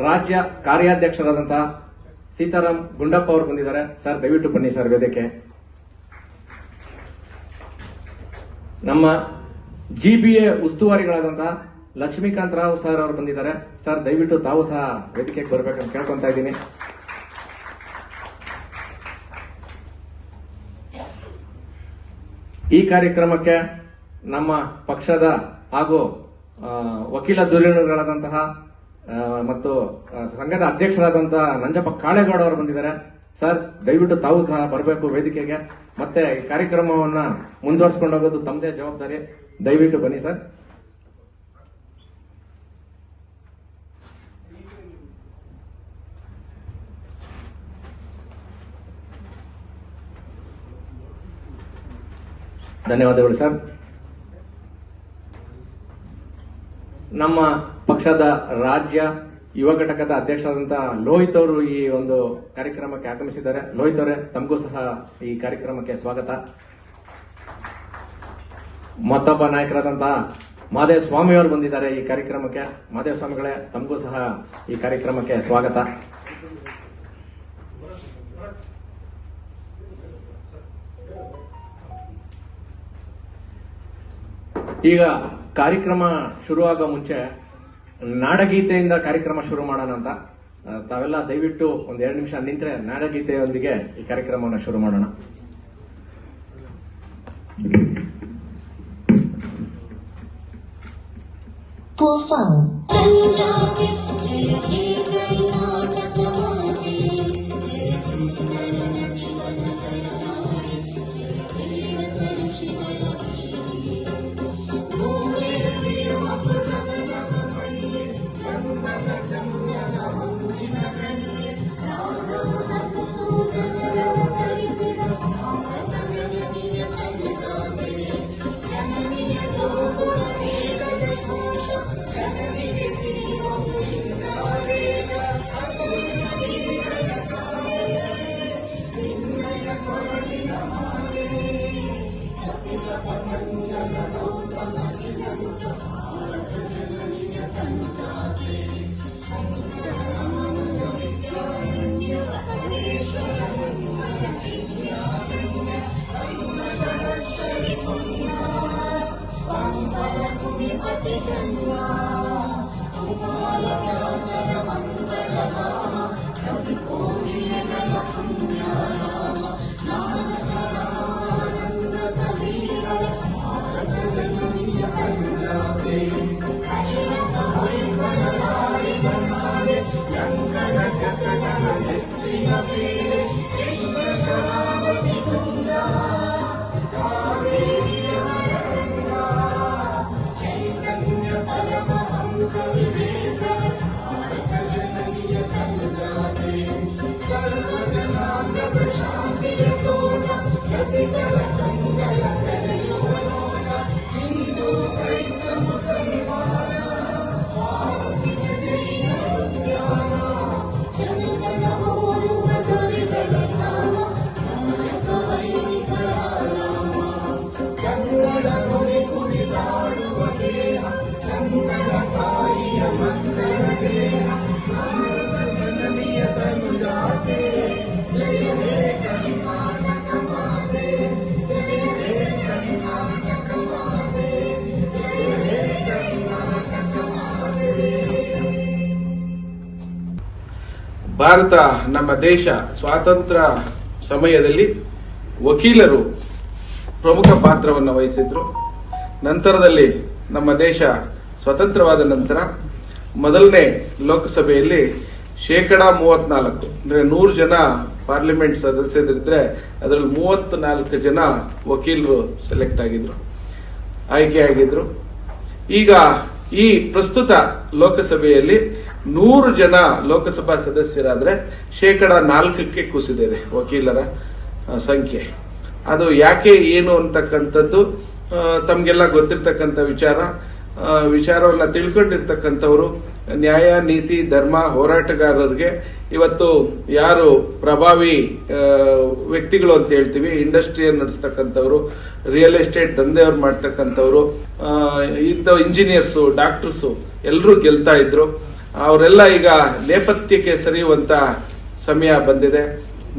ರಾಜ್ಯ ಕಾರ್ಯಾಧ್ಯಕ್ಷರಾದಂತಹ ಸೀತಾರಾಮ್ ಗುಂಡಪ್ಪ ಅವರು ಬಂದಿದ್ದಾರೆ. ಸರ್, ದಯವಿಟ್ಟು ಬನ್ನಿ ಸರ್ ವೇದಿಕೆ. ನಮ್ಮ GBA ಉಸ್ತುವಾರಿಗಳಾದಂತಹ ಲಕ್ಷ್ಮೀಕಾಂತ್ ರಾವ್ ಸರ್ ಅವರು ಬಂದಿದ್ದಾರೆ. ಸರ್, ದಯವಿಟ್ಟು ತಾವು ಸಹ ವೇದಿಕೆಗೆ ಬರಬೇಕಂತ ಕೇಳ್ಕೊಂತ ಇದ್ದೀನಿ. ಈ ಕಾರ್ಯಕ್ರಮಕ್ಕೆ ನಮ್ಮ ಪಕ್ಷದ ಹಾಗೂ ವಕೀಲ ಧುರೀಣಗಳಾದಂತಹ ಮತ್ತು ಸಂಘದ ಅಧ್ಯಕ್ಷರಾದಂತಹ ನಂಜಪ್ಪ ಕಾಳೇಗೌಡ ಅವರು ಬಂದಿದ್ದಾರೆ. ಸರ್, ದಯವಿಟ್ಟು ತಾವು ಸಹ ಬರಬೇಕು ವೇದಿಕೆಗೆ. ಮತ್ತೆ ಈ ಕಾರ್ಯಕ್ರಮವನ್ನ ಮುಂದುವರಿಸಿಕೊಂಡು ಹೋಗೋದು ತಮ್ಮದೇ ಜವಾಬ್ದಾರಿ. ದಯವಿಟ್ಟು ಬನ್ನಿ ಸರ್. ಧನ್ಯವಾದಗಳು ಸರ್. ನಮ್ಮ ಪಕ್ಷದ ರಾಜ್ಯ ಯುವ ಘಟಕದ ಅಧ್ಯಕ್ಷರಾದಂತಹ ಲೋಹಿತ್ ಅವರು ಈ ಒಂದು ಕಾರ್ಯಕ್ರಮಕ್ಕೆ ಆಗಮಿಸಿದ್ದಾರೆ. ಲೋಹಿತ್ ಅವರೇ, ತಮಗೂ ಸಹ ಈ ಕಾರ್ಯಕ್ರಮಕ್ಕೆ ಸ್ವಾಗತ. ಮತ್ತೊಬ್ಬ ನಾಯಕರಾದಂತಹ ಮಹದೇವ ಸ್ವಾಮಿ ಅವರು ಬಂದಿದ್ದಾರೆ ಈ ಕಾರ್ಯಕ್ರಮಕ್ಕೆ. ಮಹದೇವ ಸ್ವಾಮಿಗಳೇ, ತಮಗೂ ಸಹ ಈ ಕಾರ್ಯಕ್ರಮಕ್ಕೆ ಸ್ವಾಗತ. ಈಗ ಕಾರ್ಯಕ್ರಮ ಶುರುವಾಗ ಮುಂಚೆ ನಾಡಗೀತೆಯಿಂದ ಕಾರ್ಯಕ್ರಮ ಶುರು ಮಾಡೋಣ ಅಂತ. ತಾವೆಲ್ಲ ದಯವಿಟ್ಟು ಒಂದ್ 2 ನಿಮಿಷ ನಿಂತ್ರೆ ನಾಡಗೀತೆಯೊಂದಿಗೆ ಈ ಕಾರ್ಯಕ್ರಮವನ್ನು ಶುರು ಮಾಡೋಣ. जय हे कर्नाटक माते ಭಾರತ ನಮ್ಮ ದೇಶ ಸ್ವಾತಂತ್ರ್ಯ ಸಮಯದಲ್ಲಿ ವಕೀಲರು ಪ್ರಮುಖ ಪಾತ್ರವನ್ನು ವಹಿಸಿದ್ರು. ನಂತರದಲ್ಲಿ ನಮ್ಮ ದೇಶ ಸ್ವತಂತ್ರವಾದ ನಂತರ ಮೊದಲನೇ ಲೋಕಸಭೆಯಲ್ಲಿ 34% ಅಂದ್ರೆ 100 ಜನ ಪಾರ್ಲಿಮೆಂಟ್ ಸದಸ್ಯರಿದ್ರೆ ಅದರಲ್ಲಿ 34 ಜನ ವಕೀಲರು ಸೆಲೆಕ್ಟ್ ಆಗಿದ್ರು, ಆಯ್ಕೆಯಾಗಿದ್ರು. ಈಗ ಈ ಪ್ರಸ್ತುತ ಲೋಕಸಭೆಯಲ್ಲಿ 100 ಜನ ಲೋಕಸಭಾ ಸದಸ್ಯರಾದ್ರೆ 4% ಕುಸಿದಿದೆ ವಕೀಲರ ಸಂಖ್ಯೆ. ಅದು ಯಾಕೆ ಏನು ಅಂತಕ್ಕಂಥದ್ದು ತಮ್ಗೆಲ್ಲ ಗೊತ್ತಿರ್ತಕ್ಕಂಥ ವಿಚಾರವನ್ನ ತಿಳ್ಕೊಂಡಿರ್ತಕ್ಕಂಥವ್ರು, ನ್ಯಾಯ ನೀತಿ ಧರ್ಮ ಹೋರಾಟಗಾರರಿಗೆ ಇವತ್ತು ಯಾರು ಪ್ರಭಾವಿ ವ್ಯಕ್ತಿಗಳು ಅಂತ ಹೇಳ್ತೀವಿ, ಇಂಡಸ್ಟ್ರಿಯನ್ನು ನಡೆಸ್ತಕ್ಕಂಥವ್ರು, ರಿಯಲ್ ಎಸ್ಟೇಟ್ ದಂಧೆಯವ್ರು ಮಾಡ್ತಕ್ಕಂಥವ್ರು, ಇಂಜಿನಿಯರ್ಸು, ಡಾಕ್ಟರ್ಸು ಎಲ್ಲರೂ ಗೆಲ್ತಾ ಇದ್ರು. ಅವರೆಲ್ಲ ಈಗ ನೇಪಥ್ಯಕ್ಕೆ ಸರಿಯುವಂತ ಸಮಯ ಬಂದಿದೆ.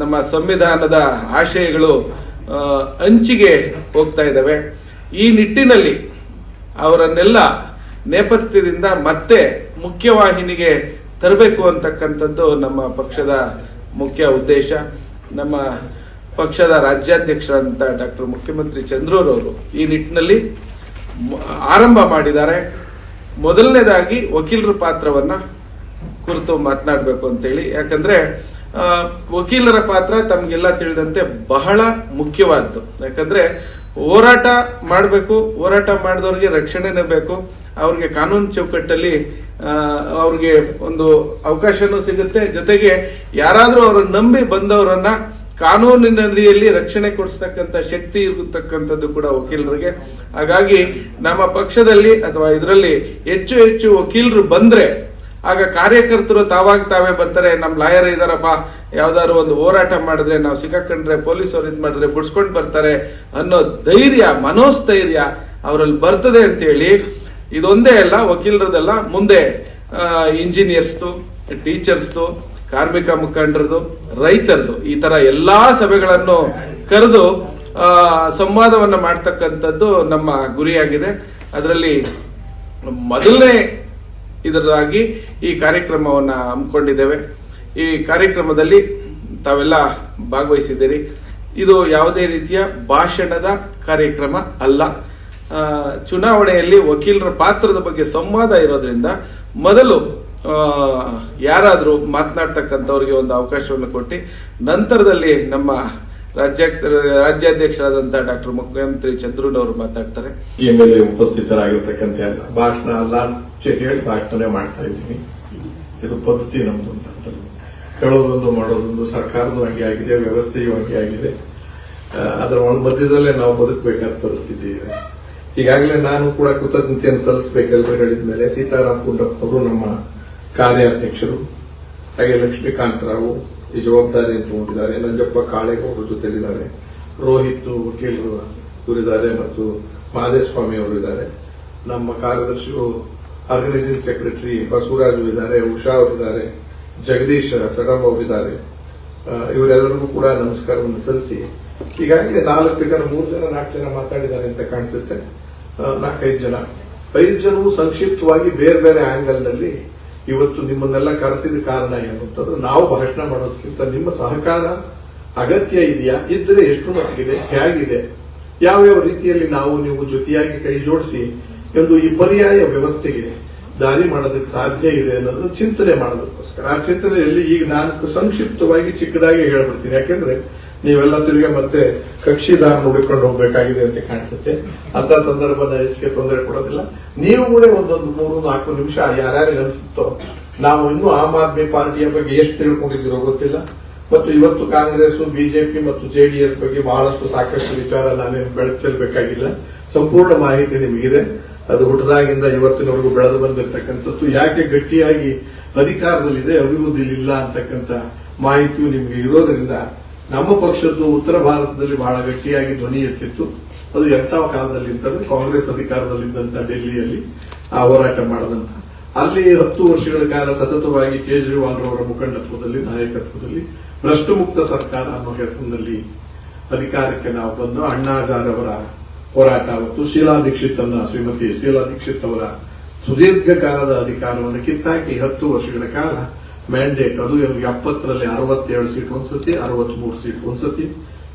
ನಮ್ಮ ಸಂವಿಧಾನದ ಆಶಯಗಳು ಅಂಚಿಗೆ ಹೋಗ್ತಾ ಇದ್ದಾವೆ. ಈ ನಿಟ್ಟಿನಲ್ಲಿ ಅವರನ್ನೆಲ್ಲ ನೇಪಥ್ಯದಿಂದ ಮತ್ತೆ ಮುಖ್ಯವಾಹಿನಿಗೆ ತರಬೇಕು ಅಂತಕ್ಕಂಥದ್ದು ನಮ್ಮ ಪಕ್ಷದ ಮುಖ್ಯ ಉದ್ದೇಶ. ನಮ್ಮ ಪಕ್ಷದ ರಾಜ್ಯಾಧ್ಯಕ್ಷರಾದಂಥ ಡಾಕ್ಟರ್ ಮುಖ್ಯಮಂತ್ರಿ ಚಂದ್ರೂರವರು ಈ ನಿಟ್ಟಿನಲ್ಲಿ ಆರಂಭ ಮಾಡಿದ್ದಾರೆ. ಮೊದಲನೇದಾಗಿ ವಕೀಲರ ಪಾತ್ರವನ್ನ ಕುರಿತು ಮಾತನಾಡಬೇಕು ಅಂತೇಳಿ. ಯಾಕಂದ್ರೆ ವಕೀಲರ ಪಾತ್ರ ತಮ್ಗೆಲ್ಲ ತಿಳಿದಂತೆ ಬಹಳ ಮುಖ್ಯವಾದ್ದು. ಯಾಕಂದ್ರೆ ಹೋರಾಟ ಮಾಡಬೇಕು, ಹೋರಾಟ ಮಾಡಿದವ್ರಿಗೆ ರಕ್ಷಣೆನೇ ಬೇಕು, ಅವ್ರಿಗೆ ಕಾನೂನು ಚೌಕಟ್ಟಲ್ಲಿ ಅವ್ರಿಗೆ ಒಂದು ಅವಕಾಶನೂ ಸಿಗುತ್ತೆ. ಜೊತೆಗೆ ಯಾರಾದ್ರೂ ಅವರನ್ನು ನಂಬಿ ಬಂದವರನ್ನ ಕಾನೂನಿನಲ್ಲಿ ರಕ್ಷಣೆ ಕೊಡಿಸ್ತಕ್ಕಂಥ ಶಕ್ತಿ ಇರತಕ್ಕಂಥದ್ದು ಕೂಡ ವಕೀಲರಿಗೆ. ಹಾಗಾಗಿ ನಮ್ಮ ಪಕ್ಷದಲ್ಲಿ ಅಥವಾ ಇದರಲ್ಲಿ ಹೆಚ್ಚು ಹೆಚ್ಚು ವಕೀಲರು ಬಂದ್ರೆ ಆಗ ಕಾರ್ಯಕರ್ತರು ತಾವೇ ಬರ್ತಾರೆ. ನಮ್ ಲಾಯರ್ ಇದಾರಪ್ಪ, ಯಾವ್ದಾದ್ರು ಒಂದು ಹೋರಾಟ ಮಾಡಿದ್ರೆ ನಾವು ಸಿಕ್ಕಾಕೊಂಡ್ರೆ ಪೊಲೀಸರು ಇದ್ ಮಾಡಿದ್ರೆ ಬಿಡ್ಸ್ಕೊಂಡ್ ಬರ್ತಾರೆ ಅನ್ನೋ ಧೈರ್ಯ, ಮನೋಸ್ಥೈರ್ಯ ಅವರಲ್ಲಿ ಬರ್ತದೆ ಅಂತೇಳಿ ಇದೊಂದೇ ಅಲ್ಲ, ವಕೀಲರದೆಲ್ಲ ಮುಂದೆ ಇಂಜಿನಿಯರ್ಸ್ದು, ಟೀಚರ್ಸ್ದು, ಕಾರ್ಮಿಕ ಮುಖಂಡರದು, ರೈತರದು, ಈ ತರ ಎಲ್ಲಾ ಸಭೆಗಳನ್ನು ಕರೆದು ಸಂವಾದವನ್ನ ಮಾಡ್ತಕ್ಕಂಥದ್ದು ನಮ್ಮ ಗುರಿಯಾಗಿದೆ. ಅದರಲ್ಲಿ ಮೊದಲನೇ ಇದರಾಗಿ ಈ ಕಾರ್ಯಕ್ರಮವನ್ನ ಹಮ್ಮಿಕೊಂಡಿದ್ದೇವೆ. ಈ ಕಾರ್ಯಕ್ರಮದಲ್ಲಿ ತಾವೆಲ್ಲ ಭಾಗವಹಿಸಿದ್ದೀರಿ. ಇದು ಯಾವುದೇ ರೀತಿಯ ಭಾಷಣದ ಕಾರ್ಯಕ್ರಮ ಅಲ್ಲ. ಚುನಾವಣೆಯಲ್ಲಿ ವಕೀಲರ ಪಾತ್ರದ ಬಗ್ಗೆ ಸಂವಾದ ಇರೋದ್ರಿಂದ ಮೊದಲು ಯಾರಾದ್ರೂ ಮಾತನಾಡ್ತಕ್ಕಂಥವ್ರಿಗೆ ಒಂದು ಅವಕಾಶವನ್ನು ಕೊಟ್ಟು ನಂತರದಲ್ಲಿ ನಮ್ಮ ರಾಜ್ಯಾಧ್ಯಕ್ಷರಾದಂತಹ ಡಾಕ್ಟರ್ ಮುಖ್ಯಮಂತ್ರಿ ಚಂದ್ರನವರು ಮಾತಾಡ್ತಾರೆ. ಈ ಮೇಲೆ ಉಪಸ್ಥಿತರಾಗಿರ್ತಕ್ಕಂಥ ಭಾಷಣ ಅಲ್ಲ ಹೇಳಿ ಭಾಷಣ ಮಾಡ್ತಾ ಇದ್ದೀನಿ. ಇದು ಪದ್ಧತಿ ನಮ್ದು ಅಂತ ಹೇಳೋದೊಂದು ಮಾಡೋದೊಂದು ಸರ್ಕಾರದ ಹಂಗೆ ಆಗಿದೆ, ವ್ಯವಸ್ಥೆಯೂ ಹಂಗೆ ಆಗಿದೆ. ಅದರ ಮಧ್ಯದಲ್ಲೇ ನಾವು ಬದುಕಬೇಕಾದ ಪರಿಸ್ಥಿತಿ ಇದೆ. ಈಗಾಗಲೇ ನಾನು ಕೂಡ ಕೃತಜ್ಞತೆಯನ್ನು ಸಲ್ಲಿಸಬೇಕೆಲ್ಲರೂ ಹೇಳಿದ್ಮೇಲೆ ಸೀತಾರಾಮ್ ಕುಂಡಪ್ಪ ಅವರು ನಮ್ಮ ಕಾರ್ಯಾಧ್ಯಕ್ಷರು, ಹಾಗೆ ಲಕ್ಷ್ಮೀಕಾಂತ್ ರಾವ್ ಈ ಜವಾಬ್ದಾರಿಯನ್ನು ತಗೊಂಡಿದ್ದಾರೆ. ನಂಜಪ್ಪ ಕಾಳೇಗೌಡರ ಜೊತೆಲಿದ್ದಾರೆ, ರೋಹಿತ್ ವಕೀಲರು ಇವರಿದ್ದಾರೆ ಮತ್ತು ಮಹದೇವಸ್ವಾಮಿ ಅವರು ಇದ್ದಾರೆ. ನಮ್ಮ ಕಾರ್ಯದರ್ಶಿಗಳು ಆರ್ಗನೈಸಿಂಗ್ ಸೆಕ್ರೆಟರಿ ಬಸವರಾಜು ಇದ್ದಾರೆ, ಉಷಾ ಅವರಿದ್ದಾರೆ, ಜಗದೀಶ್ ಸಡಮ್ ಅವರಿದ್ದಾರೆ. ಇವರೆಲ್ಲರಿಗೂ ಕೂಡ ನಮಸ್ಕಾರವನ್ನು ಸಲ್ಲಿಸಿ ಈಗಾಗಲೇ 4 ಜನ 3 ಜನ 4 ಜನ ಮಾತಾಡಿದ್ದಾರೆ ಅಂತ ಕಾಣಿಸುತ್ತೆ. 4-5 ಜನ 5 ಜನವು ಸಂಕ್ಷಿಪ್ತವಾಗಿ ಬೇರೆ ಬೇರೆ ಆಂಗಲ್ ನಲ್ಲಿ ಇವತ್ತು ನಿಮ್ಮನ್ನೆಲ್ಲ ಕರೆಸಿದ ಕಾರಣ ಏನು ನಾವು ಭಾಷಣ ಮಾಡೋದಕ್ಕಿಂತ ನಿಮ್ಮ ಸಹಕಾರ ಅಗತ್ಯ ಇದೆಯಾ, ಇದ್ರೆ ಎಷ್ಟು ಮಟ್ಟಿಗಿದೆ, ಹೇಗಿದೆ, ಯಾವ್ಯಾವ ರೀತಿಯಲ್ಲಿ ನಾವು ನೀವು ಜೊತೆಯಾಗಿ ಕೈ ಜೋಡಿಸಿ ಒಂದು ಈ ಪರ್ಯಾಯ ವ್ಯವಸ್ಥೆಗೆ ದಾರಿ ಮಾಡೋದಕ್ಕೆ ಸಾಧ್ಯ ಇದೆ ಅನ್ನೋದು ಚಿಂತನೆ ಮಾಡೋದಕ್ಕೋಸ್ಕರ. ಆ ಚಿಂತನೆಯಲ್ಲಿ ಈಗ ನಾನು ಸಂಕ್ಷಿಪ್ತವಾಗಿ ಚಿಕ್ಕದಾಗಿ ಹೇಳ್ಬಿಡ್ತೀನಿ. ಯಾಕೆಂದ್ರೆ ನೀವೆಲ್ಲ ತಿರುಗಿ ಮತ್ತೆ ಕಕ್ಷಿದಾರ ನೋಡಿಕೊಂಡು ಹೋಗ್ಬೇಕಾಗಿದೆ ಅಂತ ಕಾಣಿಸುತ್ತೆ. ಅಂತ ಸಂದರ್ಭನ ಹೆಚ್ಚಿಗೆ ತೊಂದರೆ ಕೊಡೋದಿಲ್ಲ. ನೀವು ಕೂಡ ಒಂದೊಂದು 3-4 ನಿಮಿಷ ಯಾರ್ಯಾರಿಗೆ ಅನಿಸುತ್ತೋ, ನಾವು ಇನ್ನೂ ಆಮ್ ಆದ್ಮಿ ಪಾರ್ಟಿಯ ಬಗ್ಗೆ ಎಷ್ಟು ತಿಳ್ಕೊಂಡಿದ್ದೀರೋ ಗೊತ್ತಿಲ್ಲ, ಮತ್ತು ಇವತ್ತು ಕಾಂಗ್ರೆಸ್, ಬಿಜೆಪಿ ಮತ್ತು ಜೆಡಿಎಸ್ ಬಗ್ಗೆ ಬಹಳಷ್ಟು ಸಾಕಷ್ಟು ವಿಚಾರ ನಾನೇನು ಬೆಳಕು ಚೆಲ್ಲಬೇಕಾಗಿಲ್ಲ. ಸಂಪೂರ್ಣ ಮಾಹಿತಿ ನಿಮಗಿದೆ. ಅದು ಹುಟ್ಟದಾಗಿಂದ ಇವತ್ತಿನವರೆಗೂ ಬೆಳೆದು ಬಂದಿರತಕ್ಕಂಥದ್ದು, ಯಾಕೆ ಗಟ್ಟಿಯಾಗಿ ಅಧಿಕಾರದಲ್ಲಿದೆ, ಅಭಿವೃದ್ಧಿಲಿಲ್ಲ ಅಂತಕ್ಕಂಥ ಮಾಹಿತಿಯು ನಿಮಗೆ ಇರೋದ್ರಿಂದ ನಮ್ಮ ಪಕ್ಷದ್ದು ಉತ್ತರ ಭಾರತದಲ್ಲಿ ಬಹಳ ಗಟ್ಟಿಯಾಗಿ ಧ್ವನಿ ಎತ್ತಿತ್ತು. ಅದು ಎಂತಹ ಕಾಲದಲ್ಲಿ ಅಂತಂದ್ರೆ ಕಾಂಗ್ರೆಸ್ ಅಧಿಕಾರದಲ್ಲಿದ್ದಂತ ಡೆಲ್ಲಿಯಲ್ಲಿ ಆ ಹೋರಾಟ ಮಾಡದಂತ. ಅಲ್ಲಿ 10 ವರ್ಷಗಳ ಕಾಲ ಸತತವಾಗಿ ಕೇಜ್ರಿವಾಲ್ ರವರ ಮುಖಂಡತ್ವದಲ್ಲಿ, ನಾಯಕತ್ವದಲ್ಲಿ ಭ್ರಷ್ಟ ಮುಕ್ತ ಸರ್ಕಾರ ಅನ್ನೋ ಹೆಸರಿನಲ್ಲಿ ಅಧಿಕಾರಕ್ಕೆ ನಾವು ಬಂದು ಅಣ್ಣಾ ಹಜಾರೆ ಅವರ ಹೋರಾಟ ಮತ್ತು ಶ್ರೀಮತಿ ಶೀಲಾ ದೀಕ್ಷಿತ್ ಅವರ ಸುದೀರ್ಘ ಕಾಲದ ಅಧಿಕಾರವನ್ನು ಕಿತ್ತಾಕಿ 10 ವರ್ಷಗಳ ಕಾಲ ಮ್ಯಾಂಡೇಟ್, ಅದು 70ರಲ್ಲಿ 67 ಸೀಟ್ ಒಂದ್ಸತಿ, 63 ಸೀಟ್ ಒಂದ್ಸತಿ.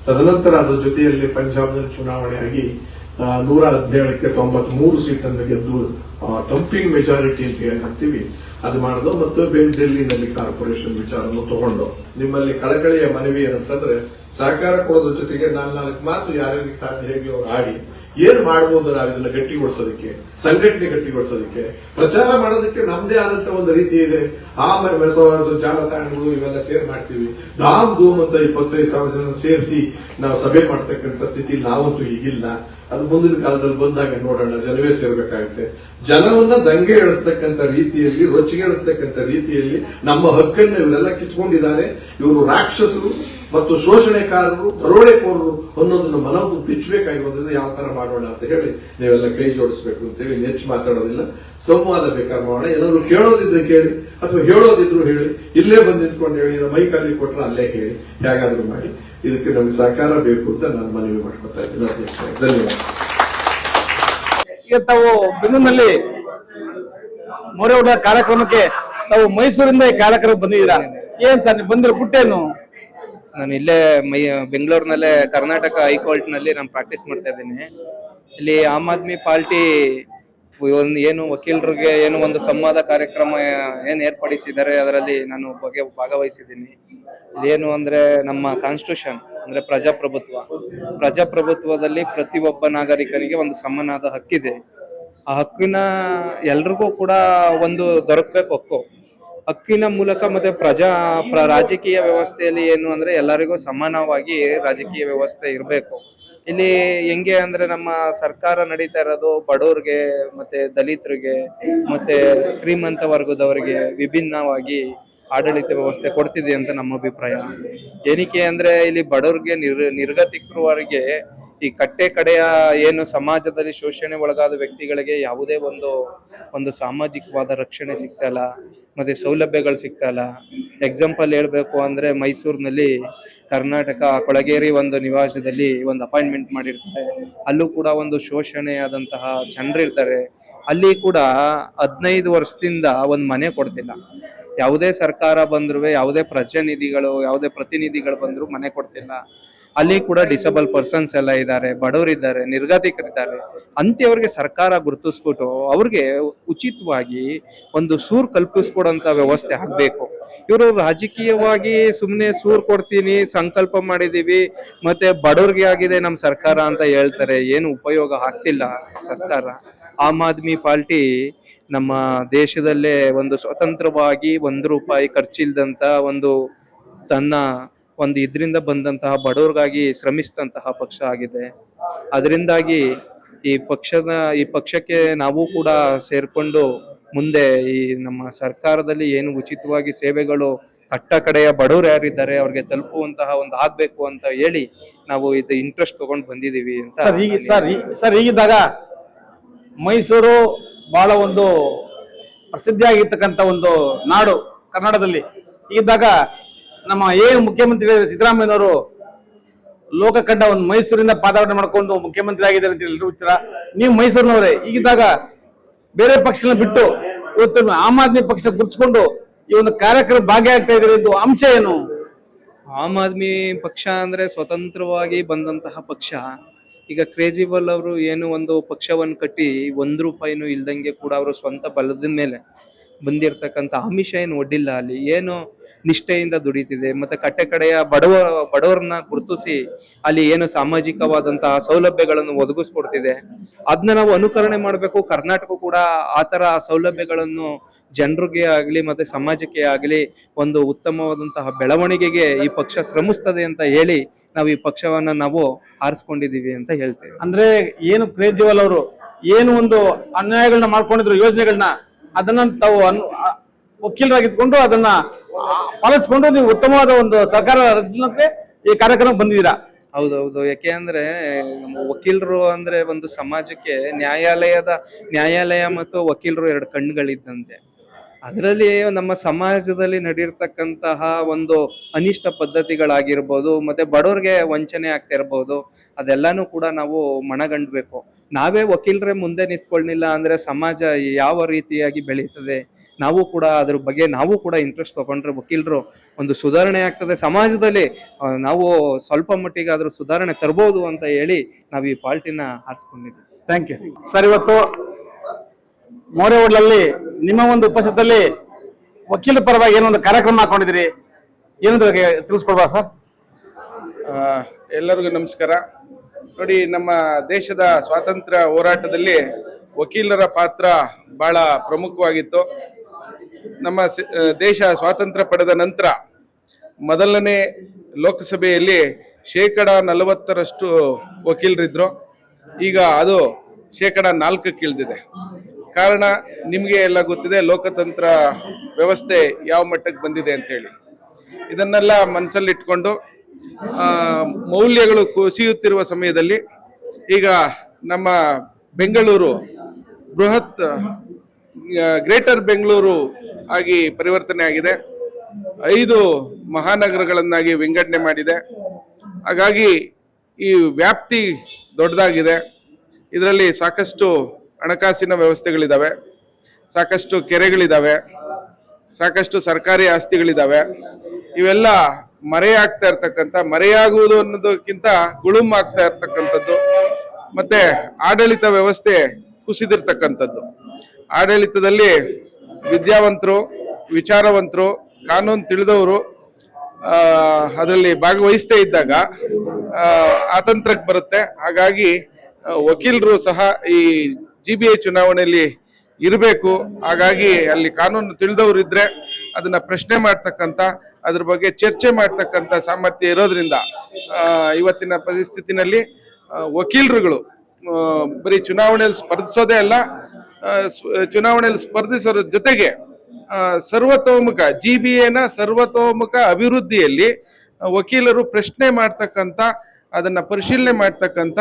ತದನಂತರ ಅದರ ಜೊತೆಯಲ್ಲಿ ಪಂಜಾಬ್ನಲ್ಲಿ ಚುನಾವಣೆ ಆಗಿ 117ಕ್ಕೆ 93 ಸೀಟನ್ನು ಗೆದ್ದು ಟಂಪಿಂಗ್ ಮೆಜಾರಿಟಿ ಅಂತ ಏನ್ ಹಾಕ್ತೀವಿ ಅದು ಮಾಡೋದು. ಮತ್ತು ಡೆಲ್ಲಿನಲ್ಲಿ ಕಾರ್ಪೊರೇಷನ್ ವಿಚಾರವನ್ನು ತಗೊಂಡು ನಿಮ್ಮಲ್ಲಿ ಕಳಕಳಿಯ ಮನವಿ ಏನಂತಂದ್ರೆ ಸಹಕಾರ ಕೊಡೋದ್ರ ಜೊತೆಗೆ 4 ಮಾತು ಯಾರ್ಯಾರಿಗೆ ಸಾಧ್ಯ ಹೇಗೆ ಅವ್ರು ಆಡಿ ಏನ್ ಮಾಡಬಹುದು ನಾವು ಇದನ್ನ ಗಟ್ಟಿಗೊಳಿಸೋದಕ್ಕೆ, ಸಂಘಟನೆ ಗಟ್ಟಿಗೊಳಿಸೋದಕ್ಕೆ, ಪ್ರಚಾರ ಮಾಡೋದಕ್ಕೆ ನಮ್ದೇ ಆದಂತ ಒಂದು ರೀತಿ ಇದೆ. ಆಮೇಲೆ ಜಾಲತಾಣಗಳು ಇವೆಲ್ಲ ಸೇರ್ ಮಾಡ್ತೀವಿ. ಧಾಮ್ ಧೂಮ್ ಅಂತ 25,000 ಜನ ಸೇರಿಸಿ ನಾವು ಸಭೆ ಮಾಡ್ತಕ್ಕಂಥ ಸ್ಥಿತಿ ನಾವಂತೂ ಈಗಿಲ್ಲ. ಅದು ಮುಂದಿನ ಕಾಲದಲ್ಲಿ ಬಂದಾಗ ನೋಡೋಣ, ಜನವೇ ಸೇರ್ಬೇಕಾಗುತ್ತೆ. ಜನವನ್ನ ದಂಗೆ ಎಳಿಸ್ತಕ್ಕಂಥ ರೀತಿಯಲ್ಲಿ, ರೊಚ್ಚಿಗೆ ಎಳಿಸ್ತಕ್ಕಂಥ ರೀತಿಯಲ್ಲಿ ನಮ್ಮ ಹಕ್ಕನ್ನು ಇವರೆಲ್ಲ ಕಿತ್ಕೊಂಡಿದ್ದಾರೆ. ಇವರು ರಾಕ್ಷಸರು ಮತ್ತು ಶೋಷಣೆಕಾರರು, ದರೋಡೆಕೋರರು ಅನ್ನೋದನ್ನು ಮನವು ಬಿಚ್ಚಬೇಕಾಗಿರೋದ್ರಿಂದ ಯಾವ ತರ ಮಾಡೋಣ ಅಂತ ಹೇಳಿ ನೀವೆಲ್ಲ ಕೈ ಜೋಡಿಸಬೇಕು ಅಂತೇಳಿ ಹೆಚ್ಚು ಮಾತಾಡೋದಿಲ್ಲ, ಸಂವಾದ ಬೇಕಾದ್ರೆ ಮಾಡೋಣ. ಏನಾದ್ರು ಕೇಳೋದಿದ್ರೆ ಕೇಳಿ ಅಥವಾ ಹೇಳೋದಿದ್ರು ಹೇಳಿ, ಇಲ್ಲೇ ಬಂದು ನಿಂತ್ಕೊಂಡು ಹೇಳಿ, ಮೈಕಲ್ಲಿ ಕೊಟ್ರೆ ಅಲ್ಲೇ ಹೇಳಿ, ಹೇಗಾದ್ರೂ ಮಾಡಿ. ಇದಕ್ಕೆ ನಮಗೆ ಸಹಕಾರ ಬೇಕು ಅಂತ ನಾನು ಮನವಿ ಮಾಡ್ಕೊತಾ ಇದ್ದೀನಿ. ಧನ್ಯವಾದ. ಈಗ ತಾವು ಬೆಂಗಳೂರಿನಲ್ಲಿ ಮೊರೆ ಕಾರ್ಯಕ್ರಮಕ್ಕೆ ತಾವು ಮೈಸೂರಿಂದ ಈ ಕಾರ್ಯಕ್ರಮಕ್ಕೆ ಬಂದಿದ್ದೀರಾ. ಏನ್ ಸರ್ ನೀವು ಬಂದಿರೋ ಪುಟ್ಟೇನು? ನಾನು ಇಲ್ಲೇ ಬೆಂಗಳೂರಿನಲ್ಲೇ ಕರ್ನಾಟಕ ಹೈಕೋರ್ಟ್ ನಲ್ಲಿ ನಾನು ಪ್ರಾಕ್ಟೀಸ್ ಮಾಡ್ತಾ ಇದ್ದೀನಿ. ಇಲ್ಲಿ ಆಮ್ ಆದ್ಮಿ ಪಾರ್ಟಿ ಏನು ವಕೀಲರಿಗೆ ಏನು ಒಂದು ಸಂವಾದ ಕಾರ್ಯಕ್ರಮ ಏನ್ ಏರ್ಪಡಿಸಿದ್ದಾರೆ, ಅದರಲ್ಲಿ ನಾನು ಭಾಗವಹಿಸಿದ್ದೀನಿ. ಇದೇನು ಅಂದ್ರೆ ನಮ್ಮ ಕಾನ್ಸ್ಟಿಟ್ಯೂಷನ್ ಅಂದ್ರೆ ಪ್ರಜಾಪ್ರಭುತ್ವದಲ್ಲಿ ಪ್ರತಿಯೊಬ್ಬ ನಾಗರಿಕನಿಗೆ ಒಂದು ಸಮನಾದ ಹಕ್ಕಿದೆ. ಆ ಹಕ್ಕಿನ ಎಲ್ರಿಗೂ ಕೂಡ ಒಂದು ದೊರಕಬೇಕು ಹಕ್ಕಿನ ಮೂಲಕ. ಮತ್ತೆ ರಾಜಕೀಯ ವ್ಯವಸ್ಥೆಯಲ್ಲಿ ಏನು ಅಂದ್ರೆ ಎಲ್ಲರಿಗೂ ಸಮಾನವಾಗಿ ರಾಜಕೀಯ ವ್ಯವಸ್ಥೆ ಇರಬೇಕು. ಇಲ್ಲಿ ಹೆಂಗೆ ಅಂದ್ರೆ ನಮ್ಮ ಸರ್ಕಾರ ನಡೀತಾ ಇರೋದು ಬಡವರಿಗೆ ಮತ್ತೆ ದಲಿತರಿಗೆ ಮತ್ತೆ ಶ್ರೀಮಂತ ವರ್ಗದವರಿಗೆ ವಿಭಿನ್ನವಾಗಿ ಆಡಳಿತ ವ್ಯವಸ್ಥೆ ಕೊಡ್ತಿದೆ ಅಂತ ನಮ್ಮ ಅಭಿಪ್ರಾಯ. ಏನಕ್ಕೆ ಅಂದ್ರೆ ಇಲ್ಲಿ ಬಡವರಿಗೆ ನಿರ್ಗತಿಕರವರಿಗೆ ಈ ಕಡೆಯ ಏನು ಸಮಾಜದಲ್ಲಿ ಶೋಷಣೆ ಒಳಗಾದ ವ್ಯಕ್ತಿಗಳಿಗೆ ಯಾವುದೇ ಒಂದು ಸಾಮಾಜಿಕವಾದ ರಕ್ಷಣೆ ಸಿಗ್ತಾ ಇಲ್ಲ, ಮತ್ತೆ ಸೌಲಭ್ಯಗಳು ಸಿಗ್ತಾ ಇಲ್ಲ. ಎಕ್ಸಾಂಪಲ್ ಹೇಳ್ಬೇಕು ಅಂದ್ರೆ ಮೈಸೂರಿನಲ್ಲಿ ಕರ್ನಾಟಕ ಕೊಳಗೇರಿ ಒಂದು ನಿವಾಸದಲ್ಲಿ ಒಂದು ಅಪಾಯಿಂಟ್ಮೆಂಟ್ ಮಾಡಿರ್ತಾರೆ. ಅಲ್ಲೂ ಕೂಡ ಒಂದು ಶೋಷಣೆಯಾದಂತಹ ಜನರಿರ್ತಾರೆ. ಅಲ್ಲಿ ಕೂಡ 15 ವರ್ಷದಿಂದ ಒಂದು ಮನೆ ಕೊಡ್ತಿಲ್ಲ. ಯಾವುದೇ ಸರ್ಕಾರ ಬಂದ್ರು, ಯಾವುದೇ ಪ್ರತಿನಿಧಿಗಳು ಬಂದ್ರು ಮನೆ ಕೊಡ್ತಿಲ್ಲ. ಅಲ್ಲಿ ಕೂಡ ಡಿಸೇಬಲ್ ಪರ್ಸನ್ಸ್ ಎಲ್ಲ ಇದ್ದಾರೆ, ಬಡವರಿದ್ದಾರೆ, ನಿರ್ಗತಿಕರಿದ್ದಾರೆ. ಅಂಥವ್ರಿಗೆ ಸರ್ಕಾರ ಗುರುತಿಸ್ಬಿಟ್ಟು ಅವ್ರಿಗೆ ಉಚಿತವಾಗಿ ಒಂದು ಸೂರು ಕಲ್ಪಿಸ್ಕೊಡಂತ ವ್ಯವಸ್ಥೆ ಆಗ್ಬೇಕು. ಇವರು ರಾಜಕೀಯವಾಗಿ ಸುಮ್ಮನೆ ಸೂರು ಕೊಡ್ತೀನಿ, ಸಂಕಲ್ಪ ಮಾಡಿದೀವಿ, ಮತ್ತೆ ಬಡವ್ರಿಗೆ ಆಗಿದೆ ನಮ್ಮ ಸರ್ಕಾರ ಅಂತ ಹೇಳ್ತಾರೆ. ಏನು ಉಪಯೋಗ ಆಗ್ತಿಲ್ಲ ಸರ್ಕಾರ. ಆಮ್ ಆದ್ಮಿ ಪಾರ್ಟಿ ನಮ್ಮ ದೇಶದಲ್ಲೇ ಒಂದು ಸ್ವತಂತ್ರವಾಗಿ ₹1 ಖರ್ಚಿಲ್ದಂತ ಒಂದು ಇದರಿಂದ ಬಂದಂತಹ ಬಡವರಿಗಾಗಿ ಶ್ರಮಿಸಿದಂತಹ ಪಕ್ಷ ಆಗಿದೆ. ಅದರಿಂದಾಗಿ ಈ ಪಕ್ಷಕ್ಕೆ ನಾವು ಕೂಡ ಸೇರ್ಕೊಂಡು ಮುಂದೆ ಈ ನಮ್ಮ ಸರ್ಕಾರದಲ್ಲಿ ಏನು ಉಚಿತವಾಗಿ ಸೇವೆಗಳು ಕಡೆಯ ಬಡವರು ಯಾರಿದ್ದಾರೆ ಅವ್ರಿಗೆ ತಲುಪುವಂತಹ ಒಂದು ಆಗ್ಬೇಕು ಅಂತ ಹೇಳಿ ನಾವು ಇದು ಇಂಟ್ರೆಸ್ಟ್ ತಗೊಂಡು ಬಂದಿದೀವಿ ಅಂತ. ಸರ್ ಹೀಗಿದ್ದಾಗ ಮೈಸೂರು ಬಹಳ ಒಂದು ಪ್ರಸಿದ್ಧಿಯಾಗಿರ್ತಕ್ಕಂಥ ಒಂದು ನಾಡು ಕರ್ನಾಟಕದಲ್ಲಿ. ಹೀಗಿದ್ದಾಗ ನಮ್ಮ ಮುಖ್ಯಮಂತ್ರಿ ಸಿದ್ದರಾಮಯ್ಯನವರು ಲೋಕ ಕಂಡ ಒಂದು ಮೈಸೂರಿಂದ ಪಾದಾರ್ಪಣೆ ಮಾಡ್ಕೊಂಡು ಮುಖ್ಯಮಂತ್ರಿ ಆಗಿದ್ದಾರೆ ಅಂತ ಎಲ್ಲರೂ ವಿಚಾರ. ನೀವು ಮೈಸೂರಿನವರೇ. ಹೀಗಿದ್ದಾಗ ಬೇರೆ ಪಕ್ಷಗಳನ್ನ ಬಿಟ್ಟು ಇವತ್ತು ಆಮ್ ಆದ್ಮಿ ಪಕ್ಷ ಗುರುತಿಸಿಕೊಂಡು ಈ ಒಂದು ಕಾರ್ಯಕ್ರಮ ಭಾಗಿಯಾಗ್ತಾ ಇದ್ದಾರೆ. ಇದು ಅಂಶ ಏನು? ಆಮ್ ಆದ್ಮಿ ಪಕ್ಷ ಅಂದ್ರೆ ಸ್ವತಂತ್ರವಾಗಿ ಬಂದಂತಹ ಪಕ್ಷ. ಈಗ ಕೇಜ್ರಿವಾಲ್ ಅವರು ಏನು ಒಂದು ಪಕ್ಷವನ್ನು ಕಟ್ಟಿ ₹1 ಇಲ್ದಂಗೆ ಕೂಡ ಅವರು ಸ್ವಂತ ಬಲದ ಮೇಲೆ ಬಂದಿರತಕ್ಕಂಥ ಆಮಿಷ ಏನು ಒಡ್ಡಿಲ್ಲ. ಅಲ್ಲಿ ಏನು ನಿಷ್ಠೆಯಿಂದ ದುಡಿತಿದೆ. ಮತ್ತೆ ಕಡೆಯ ಬಡವರನ್ನ ಗುರುತಿಸಿ ಅಲ್ಲಿ ಏನು ಸಾಮಾಜಿಕವಾದಂತಹ ಸೌಲಭ್ಯಗಳನ್ನು ಒದಗಿಸ್ಕೊಡ್ತಿದೆ. ಅದನ್ನ ನಾವು ಅನುಕರಣೆ ಮಾಡಬೇಕು. ಕರ್ನಾಟಕ ಕೂಡ ಆತರ ಸೌಲಭ್ಯಗಳನ್ನು ಜನರಿಗೆ ಆಗ್ಲಿ ಮತ್ತೆ ಸಮಾಜಕ್ಕೆ ಆಗ್ಲಿ ಒಂದು ಉತ್ತಮವಾದಂತಹ ಬೆಳವಣಿಗೆಗೆ ಈ ಪಕ್ಷ ಶ್ರಮಿಸ್ತದೆ ಅಂತ ಹೇಳಿ ನಾವು ಈ ಪಕ್ಷವನ್ನ ನಾವು ಆರಿಸ್ಕೊಂಡಿದೀವಿ ಅಂತ ಹೇಳ್ತೇವೆ. ಅಂದ್ರೆ ಏನು ಕೇಜ್ರಿವಾಲ್ ಅವರು ಏನು ಒಂದು ಅನ್ಯಾಯಗಳನ್ನ ಮಾಡ್ಕೊಂಡಿದ್ರು, ಯೋಜನೆಗಳನ್ನ ಅದನ್ನ ತಾವು ವಕೀಲರಾಗಿದ್ಕೊಂಡು ಅದನ್ನ ಪಾಲಿಸ್ಕೊಂಡು ನೀವು ಉತ್ತಮವಾದ ಒಂದು ಸರ್ಕಾರ ರಚನೆಗೆ ಈ ಕಾರ್ಯಕ್ರಮ ಬಂದಿದ್ದೀರಾ. ಹೌದೌದು. ಯಾಕೆ ಅಂದ್ರೆ ನಮ್ಮ ವಕೀಲರು ಅಂದ್ರೆ ಒಂದು ಸಮಾಜಕ್ಕೆ ನ್ಯಾಯಾಲಯ ಮತ್ತು ವಕೀಲರು 2 ಕಣ್ಣುಗಳಿದ್ದಂತೆ. ಅದರಲ್ಲಿ ನಮ್ಮ ಸಮಾಜದಲ್ಲಿ ನಡೆಯಿರ್ತಕ್ಕಂತಹ ಒಂದು ಅನಿಷ್ಟ ಪದ್ಧತಿಗಳಾಗಿರ್ಬೋದು, ಮತ್ತೆ ಬಡವ್ರಿಗೆ ವಂಚನೆ ಆಗ್ತಾ ಇರ್ಬೋದು, ಅದೆಲ್ಲಾನು ಕೂಡ ನಾವು ಮನಗಂಡ್ಬೇಕು. ನಾವೇ ವಕೀಲರೇ ಮುಂದೆ ನಿಂತ್ಕೊಳ್ಳಿಲ್ಲ ಅಂದ್ರೆ ಸಮಾಜ ಯಾವ ರೀತಿಯಾಗಿ ಬೆಳೀತದೆ ನಾವು ಕೂಡ ಅದ್ರ ಬಗ್ಗೆ ನಾವು ಕೂಡ ಇಂಟ್ರೆಸ್ಟ್ ತಗೊಂಡ್ರೆ ವಕೀಲರು ಒಂದು ಸುಧಾರಣೆ ಆಗ್ತದೆ ಸಮಾಜದಲ್ಲಿ. ನಾವು ಸ್ವಲ್ಪ ಮಟ್ಟಿಗೆ ಆದ್ರೂ ಸುಧಾರಣೆ ತರಬಹುದು ಅಂತ ಹೇಳಿ ನಾವು ಈ ಪಾರ್ಟಿನ ಆರಿಸ್ಕೊಂಡಿದ್ವಿ. Thank you sir. ಇವತ್ತು ಮೌರ್ಯ ಹೋಟ್ಲಲ್ಲಿ ನಿಮ್ಮ ಒಂದು ಉಪಸ್ಥಿತಿಯಲ್ಲಿ ವಕೀಲರ ಪರವಾಗಿ ಏನೋ ಒಂದು ಕಾರ್ಯಕ್ರಮ ಹಾಕೊಂಡಿದ್ದೀರಿ, ಏನಂತ ತಿಳಿಸ್ಕೊಡ್ಬಾ ಸರ್? ಎಲ್ಲರಿಗೂ ನಮಸ್ಕಾರ. ನೋಡಿ, ನಮ್ಮ ದೇಶದ ಸ್ವಾತಂತ್ರ್ಯ ಹೋರಾಟದಲ್ಲಿ ವಕೀಲರ ಪಾತ್ರ ಬಹಳ ಪ್ರಮುಖವಾಗಿತ್ತು. ನಮ್ಮ ದೇಶ ಸ್ವಾತಂತ್ರ್ಯ ಪಡೆದ ನಂತರ ಮೊದಲನೇ ಲೋಕಸಭೆಯಲ್ಲಿ 40% ವಕೀಲರಿದ್ರು. ಈಗ ಅದು 4% ಇಳಿದಿದೆ. ಕಾರಣ ನಿಮಗೆ ಎಲ್ಲ ಗೊತ್ತಿದೆ, ಲೋಕತಂತ್ರ ವ್ಯವಸ್ಥೆ ಯಾವ ಮಟ್ಟಕ್ಕೆ ಬಂದಿದೆ ಅಂತೇಳಿ. ಇದನ್ನೆಲ್ಲ ಮನಸ್ಸಲ್ಲಿಟ್ಕೊಂಡು ಮೌಲ್ಯಗಳು ಕುಸಿಯುತ್ತಿರುವ ಸಮಯದಲ್ಲಿ ಈಗ ನಮ್ಮ ಬೆಂಗಳೂರು ಬೃಹತ್ ಗ್ರೇಟರ್ ಬೆಂಗಳೂರು ಆಗಿ ಪರಿವರ್ತನೆ ಆಗಿದೆ. 5 ಮಹಾನಗರಗಳನ್ನಾಗಿ ವಿಂಗಡಣೆ ಮಾಡಿದೆ. ಹಾಗಾಗಿ ಈ ವ್ಯಾಪ್ತಿ ದೊಡ್ಡದಾಗಿದೆ. ಇದರಲ್ಲಿ ಸಾಕಷ್ಟು ಹಣಕಾಸಿನ ವ್ಯವಸ್ಥೆಗಳಿದ್ದಾವೆ, ಸಾಕಷ್ಟು ಕೆರೆಗಳಿದ್ದಾವೆ, ಸಾಕಷ್ಟು ಸರ್ಕಾರಿ ಆಸ್ತಿಗಳಿದ್ದಾವೆ. ಇವೆಲ್ಲ ಮರೆಯಾಗ್ತಾ ಇರ್ತಕ್ಕಂಥ, ಮರೆಯಾಗುವುದು ಅನ್ನೋದಕ್ಕಿಂತ ಗುಳುಮ್ ಆಗ್ತಾ ಇರ್ತಕ್ಕಂಥದ್ದು. ಮತ್ತೆ ಆಡಳಿತ ವ್ಯವಸ್ಥೆ ಕುಸಿದಿರ್ತಕ್ಕಂಥದ್ದು. ಆಡಳಿತದಲ್ಲಿ ವಿದ್ಯಾವಂತರು, ವಿಚಾರವಂತರು, ಕಾನೂನು ತಿಳಿದವರು ಅದರಲ್ಲಿ ಭಾಗವಹಿಸ್ತೇ ಇದ್ದಾಗ ಅತಂತ್ರಕ್ಕೆ ಬರುತ್ತೆ. ಹಾಗಾಗಿ ವಕೀಲರು ಸಹ ಈ GBA ಚುನಾವಣೆಯಲ್ಲಿ ಇರಬೇಕು. ಹಾಗಾಗಿ ಅಲ್ಲಿ ಕಾನೂನು ತಿಳಿದವರು ಇದ್ರೆ ಅದನ್ನ ಪ್ರಶ್ನೆ ಮಾಡ್ತಕ್ಕಂಥ, ಅದ್ರ ಬಗ್ಗೆ ಚರ್ಚೆ ಮಾಡ್ತಕ್ಕಂಥ ಸಾಮರ್ಥ್ಯ ಇರೋದ್ರಿಂದ ಇವತ್ತಿನ ಪರಿಸ್ಥಿತಿನಲ್ಲಿ ವಕೀಲರುಗಳು ಬರೀ ಚುನಾವಣೆಯಲ್ಲಿ ಸ್ಪರ್ಧಿಸೋದೇ ಅಲ್ಲ, ಚುನಾವಣೆಯಲ್ಲಿ ಸ್ಪರ್ಧಿಸೋದ್ರ ಜೊತೆಗೆ ಸರ್ವತೋಮುಖ GBAನ ಸರ್ವತೋಮುಖ ಅಭಿವೃದ್ಧಿಯಲ್ಲಿ ವಕೀಲರು ಪ್ರಶ್ನೆ ಮಾಡ್ತಕ್ಕಂಥ, ಅದನ್ನ ಪರಿಶೀಲನೆ ಮಾಡ್ತಕ್ಕಂಥ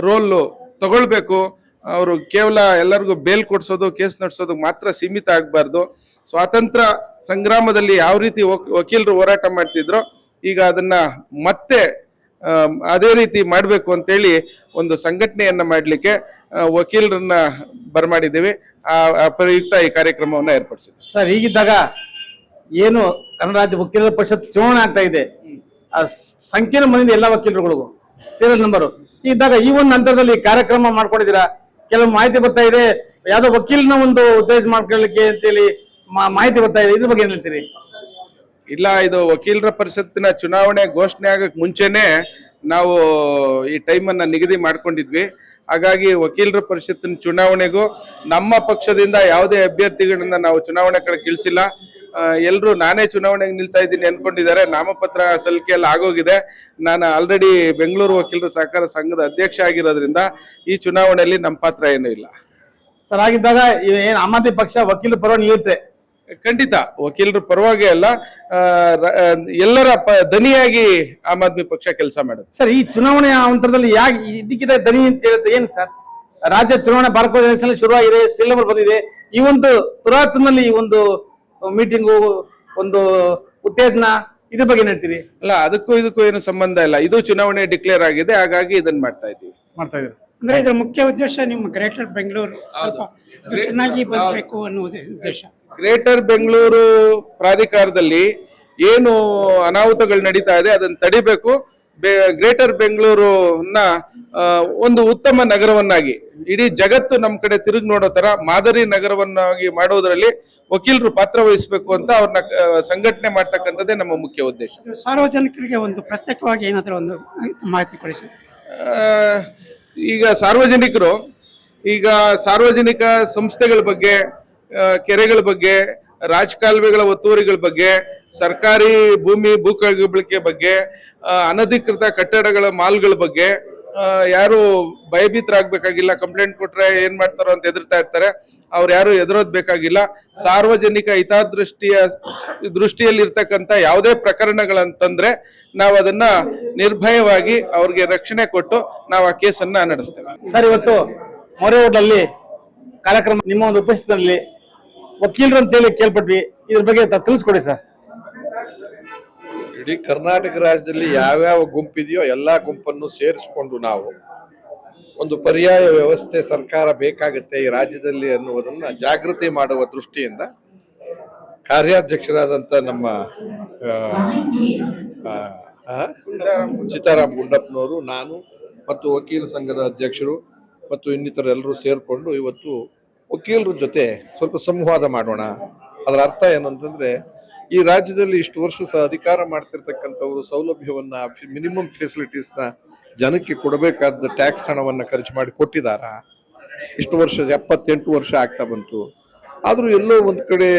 ರೋಲು ತಗೊಳ್ಬೇಕು. ಅವರು ಕೇವಲ ಎಲ್ಲರಿಗೂ ಬೇಲ್ ಕೊಡ್ಸೋದು, ಕೇಸ್ ನಡೆಸೋದು ಮಾತ್ರ ಸೀಮಿತ ಆಗಬಾರ್ದು. ಸ್ವಾತಂತ್ರ್ಯ ಸಂಗ್ರಾಮದಲ್ಲಿ ಯಾವ ರೀತಿ ವಕೀಲರು ಹೋರಾಟ ಮಾಡ್ತಿದ್ರು, ಈಗ ಅದನ್ನ ಮತ್ತೆ ಅದೇ ರೀತಿ ಮಾಡಬೇಕು ಅಂತೇಳಿ ಒಂದು ಸಂಘಟನೆಯನ್ನ ಮಾಡಲಿಕ್ಕೆ ವಕೀಲರನ್ನ ಬರಮಾಡಿದ್ದೀವಿ. ಆ ಪ್ರಯುಕ್ತ ಈ ಕಾರ್ಯಕ್ರಮವನ್ನ ಏರ್ಪಡಿಸಿದ್ವಿ. ಸರ್, ಹೀಗಿದ್ದಾಗ ಏನು ಕನ್ನಡ ರಾಜ್ಯ ವಕೀಲರ ಪರಿಷತ್ ಚುನಾವಣೆ ಆಗ್ತಾ ಇದೆ, ಆ ಸಂಖ್ಯೆನ ಬಂದಿದೆ ಎಲ್ಲ ವಕೀಲರುಗಳಿಗೂ ಸೀರಿಯಲ್ ನಂಬರು. ಇದ್ದಾಗ ಈ ಒಂದು ಹಂತದಲ್ಲಿ ಕಾರ್ಯಕ್ರಮ ಮಾಡ್ಕೊಂಡಿದ್ದೀರಾ, ಕೆಲವು ಮಾಹಿತಿ ಬರ್ತಾ ಇದೆ, ಯಾವ್ದೋ ವಕೀಲನ ಒಂದು ಉದ್ದೇಶ ಮಾಡ್ಕೊಳ್ಳಿಕ್ಕೆ ಅಂತೇಳಿ ಮಾಹಿತಿ ಬರ್ತಾ ಇದೆ. ಇದ್ರ ಬಗ್ಗೆ ಏನ್ ಹೇಳ್ತೀರಿ? ಇಲ್ಲ, ಇದು ವಕೀಲರ ಪರಿಷತ್ತಿನ ಚುನಾವಣೆ ಘೋಷಣೆ ಆಗಕ್ ಮುಂಚೆನೆ ನಾವು ಈ ಟೈಮನ್ನ ನಿಗದಿ ಮಾಡ್ಕೊಂಡಿದ್ವಿ. ಹಾಗಾಗಿ ವಕೀಲರ ಪರಿಷತ್ತಿನ ಚುನಾವಣೆಗೂ ನಮ್ಮ ಪಕ್ಷದಿಂದ ಯಾವುದೇ ಅಭ್ಯರ್ಥಿಗಳನ್ನ ನಾವು ಚುನಾವಣೆ ಕಡೆ ಇಳಿಸಿಲ್ಲ. ಎಲ್ಲರೂ ನಾನೇ ಚುನಾವಣೆಗೆ ನಿಲ್ತಾ ಇದ್ದೀನಿ ಅನ್ಕೊಂಡಿದ್ದಾರೆ. ನಾಮಪತ್ರ ಸಲ್ಲಿಕೆ ಎಲ್ಲ ಆಗೋಗಿದೆ. ನಾನು ಆಲ್ರೆಡಿ ಬೆಂಗಳೂರು ವಕೀಲರ ಸಹಕಾರ ಸಂಘದ ಅಧ್ಯಕ್ಷ ಆಗಿರೋದ್ರಿಂದ ಈ ಚುನಾವಣೆಯಲ್ಲಿ ನಮ್ಮ ಪಾತ್ರ ಏನೂ ಇಲ್ಲ. ಸರ್, ಹಾಗಿದ್ದಾಗ ಏನ್ ಆಮ್ ಆದ್ಮಿ ಪಕ್ಷ ವಕೀಲರ ಪರವಾಗಿ ನಿಲ್ಲುತ್ತೆ? ಖಂಡಿತ ವಕೀಲರ ಪರವಾಗಿ ಅಲ್ಲ, ಎಲ್ಲರ ದನಿಯಾಗಿ ಆಮ್ ಆದ್ಮಿ ಪಕ್ಷ ಕೆಲಸ ಮಾಡುತ್ತೆ. ಸರ್, ಈ ಚುನಾವಣೆಯ ಅಂತರದಲ್ಲಿ ಯಾಕೆ ಇದಕ್ಕಿಂತ ದನಿ ಅಂತ ಹೇಳುತ್ತೆ ಏನು ಸರ್? ರಾಜ್ಯ ಚುನಾವಣೆ ಭಾರತ ಎಲೆಕ್ಷನ್ ಶುರುವಾಗಿದೆ, ಸೀಲ್ ನಂಬರ್ ಬಂದಿದೆ. ಈ ಒಂದು ತುರಾತ್ನಲ್ಲಿ ಈ ಒಂದು ಮೀಟಿಂಗು, ಒಂದು ಉತ್ತೇಜನ, ಇದ್ರ ಬಗ್ಗೆ ಏನ್ ಹೇಳ್ತೀರಿ? ಅಲ್ಲ, ಅದಕ್ಕೂ ಇದಕ್ಕೂ ಏನು ಸಂಬಂಧ ಇಲ್ಲ. ಇದು ಚುನಾವಣೆ ಡಿಕ್ಲೇರ್ ಆಗಿದೆ, ಹಾಗಾಗಿ ಇದನ್ನ ಮಾಡ್ತಾ ಇದ್ದೀವಿ. ಅಂದ್ರೆ ಇದರ ಮುಖ್ಯ ಉದ್ದೇಶ ನಿಮ್ಮ ಗ್ರೇಟರ್ ಬೆಂಗಳೂರು ಚೆನ್ನಾಗಿ ಬರಬೇಕು ಅನ್ನೋದೇ ಉದ್ದೇಶ. ಗ್ರೇಟರ್ ಬೆಂಗಳೂರು ಪ್ರಾಧಿಕಾರದಲ್ಲಿ ಏನು ಅನಾಹುತಗಳು ನಡೀತಾ ಇದೆ ಅದನ್ನ ತಡಿಬೇಕು. ಗ್ರೇಟರ್ ಬೆಂಗಳೂರನ್ನ ಒಂದು ಉತ್ತಮ ನಗರವನ್ನಾಗಿ, ಇಡೀ ಜಗತ್ತು ನಮ್ಮ ಕಡೆ ತಿರುಗಿ ನೋಡೋ ತರ ಮಾದರಿ ನಗರವನ್ನಾಗಿ ಮಾಡೋದ್ರಲ್ಲಿ ವಕೀಲರು ಪಾತ್ರ ವಹಿಸಬೇಕು ಅಂತ ಅವ್ರನ್ನ ಸಂಘಟನೆ ಮಾಡ್ತಕ್ಕಂಥದ್ದೇ ನಮ್ಮ ಮುಖ್ಯ ಉದ್ದೇಶ. ಸಾರ್ವಜನಿಕರಿಗೆ ಒಂದು ಪ್ರತ್ಯೇಕವಾಗಿ ಏನಾದರೂ ಒಂದು ಮಾಹಿತಿ ಕೊಡಿಸಿ. ಈಗ ಸಾರ್ವಜನಿಕ ಸಂಸ್ಥೆಗಳ ಬಗ್ಗೆ, ಕೆರೆಗಳ ಬಗ್ಗೆ, ರಾಜಕಾಲುವೆಗಳ ಒತ್ತುವರಿಗಳ ಬಗ್ಗೆ, ಸರ್ಕಾರಿ ಭೂಮಿ ಭೂಕಬಳಿಕೆ ಬಗ್ಗೆ, ಅನಧಿಕೃತ ಕಟ್ಟಡಗಳ ಮಾಲ್ಗಳ ಬಗ್ಗೆ ಯಾರು ಭಯಭೀತರಾಗಬೇಕಾಗಿಲ್ಲ. ಕಂಪ್ಲೇಂಟ್ ಕೊಟ್ರೆ ಏನ್ ಮಾಡ್ತಾರೋ ಅಂತ ಹೆದರ್ತಾ ಇರ್ತಾರೆ. ಅವ್ರು ಯಾರು ಹೆದರೋದ್ ಬೇಕಾಗಿಲ್ಲ. ಸಾರ್ವಜನಿಕ ದೃಷ್ಟಿಯಲ್ಲಿ ಇರ್ತಕ್ಕಂಥ ಯಾವುದೇ ಪ್ರಕರಣಗಳಂತಂದ್ರೆ ನಾವು ಅದನ್ನ ನಿರ್ಭಯವಾಗಿ ಅವ್ರಿಗೆ ರಕ್ಷಣೆ ಕೊಟ್ಟು ನಾವು ಆ ಕೇಸನ್ನ ನಡೆಸ್ತೇವೆ. ಸರ್, ಇವತ್ತು ಮೌರ್ಯ ಹೋಟೆಲ್ನಲ್ಲಿ ಕಾರ್ಯಕ್ರಮ ನಿಮ್ಮ ಒಂದು ಉಪಸ್ಥಿತಿಯಲ್ಲಿ ವಕೀಲರು ಅಂತೇಳಿ ಕೇಳ್ಪಟ್ವಿ, ಇದ್ರ ಬಗ್ಗೆ ತಿಳಿಸ್ಕೊಡಿ ಸರ್. ಇಡೀ ಕರ್ನಾಟಕ ರಾಜ್ಯದಲ್ಲಿ ಯಾವ್ಯಾವ ಗುಂಪಿದೆಯೋ ಎಲ್ಲಾ ಗುಂಪನ್ನು ಸೇರಿಸಿಕೊಂಡು ನಾವು ಒಂದು ಪರ್ಯಾಯ ವ್ಯವಸ್ಥೆ ಸರ್ಕಾರ ಬೇಕಾಗುತ್ತೆ ಈ ರಾಜ್ಯದಲ್ಲಿ ಅನ್ನುವುದನ್ನ ಜಾಗೃತಿ ಮಾಡುವ ದೃಷ್ಟಿಯಿಂದ ಕಾರ್ಯಾಧ್ಯಕ್ಷರಾದಂಥ ನಮ್ಮ ಆ, ಆ, ಸೀತಾರಾಮ್ ಗುಂಡಪ್ಪನವರು, ನಾನು ಮತ್ತು ವಕೀಲ ಸಂಘದ ಅಧ್ಯಕ್ಷರು ಮತ್ತು ಇನ್ನಿತರೆಲ್ಲರೂ ಸೇರಿಕೊಂಡು ಇವತ್ತು ವಕೀಲರ ಜೊತೆ ಸ್ವಲ್ಪ ಸಂವಾದ ಮಾಡೋಣ. ಅದರ ಅರ್ಥ ಏನಂತಂದ್ರೆ, ಈ ರಾಜ್ಯದಲ್ಲಿ ಇಷ್ಟು ವರ್ಷ ಅಧಿಕಾರ ಮಾಡ್ತಿರ್ತಕ್ಕಂಥವ್ರು ಸೌಲಭ್ಯವನ್ನ, ಮಿನಿಮಮ್ ಫೆಸಿಲಿಟೀಸ್ನ ಜನಕ್ಕೆ ಕೊಡಬೇಕಾದ ಟ್ಯಾಕ್ಸ್ ಹಣವನ್ನ ಖರ್ಚು ಮಾಡಿ ಕೊಟ್ಟಿದಾರ? ಇಷ್ಟು ವರ್ಷ 78 ವರ್ಷ ಆಗ್ತಾ ಬಂತು. ಆದ್ರೂ ಎಲ್ಲೋ ಒಂದ್ ಕಡೆ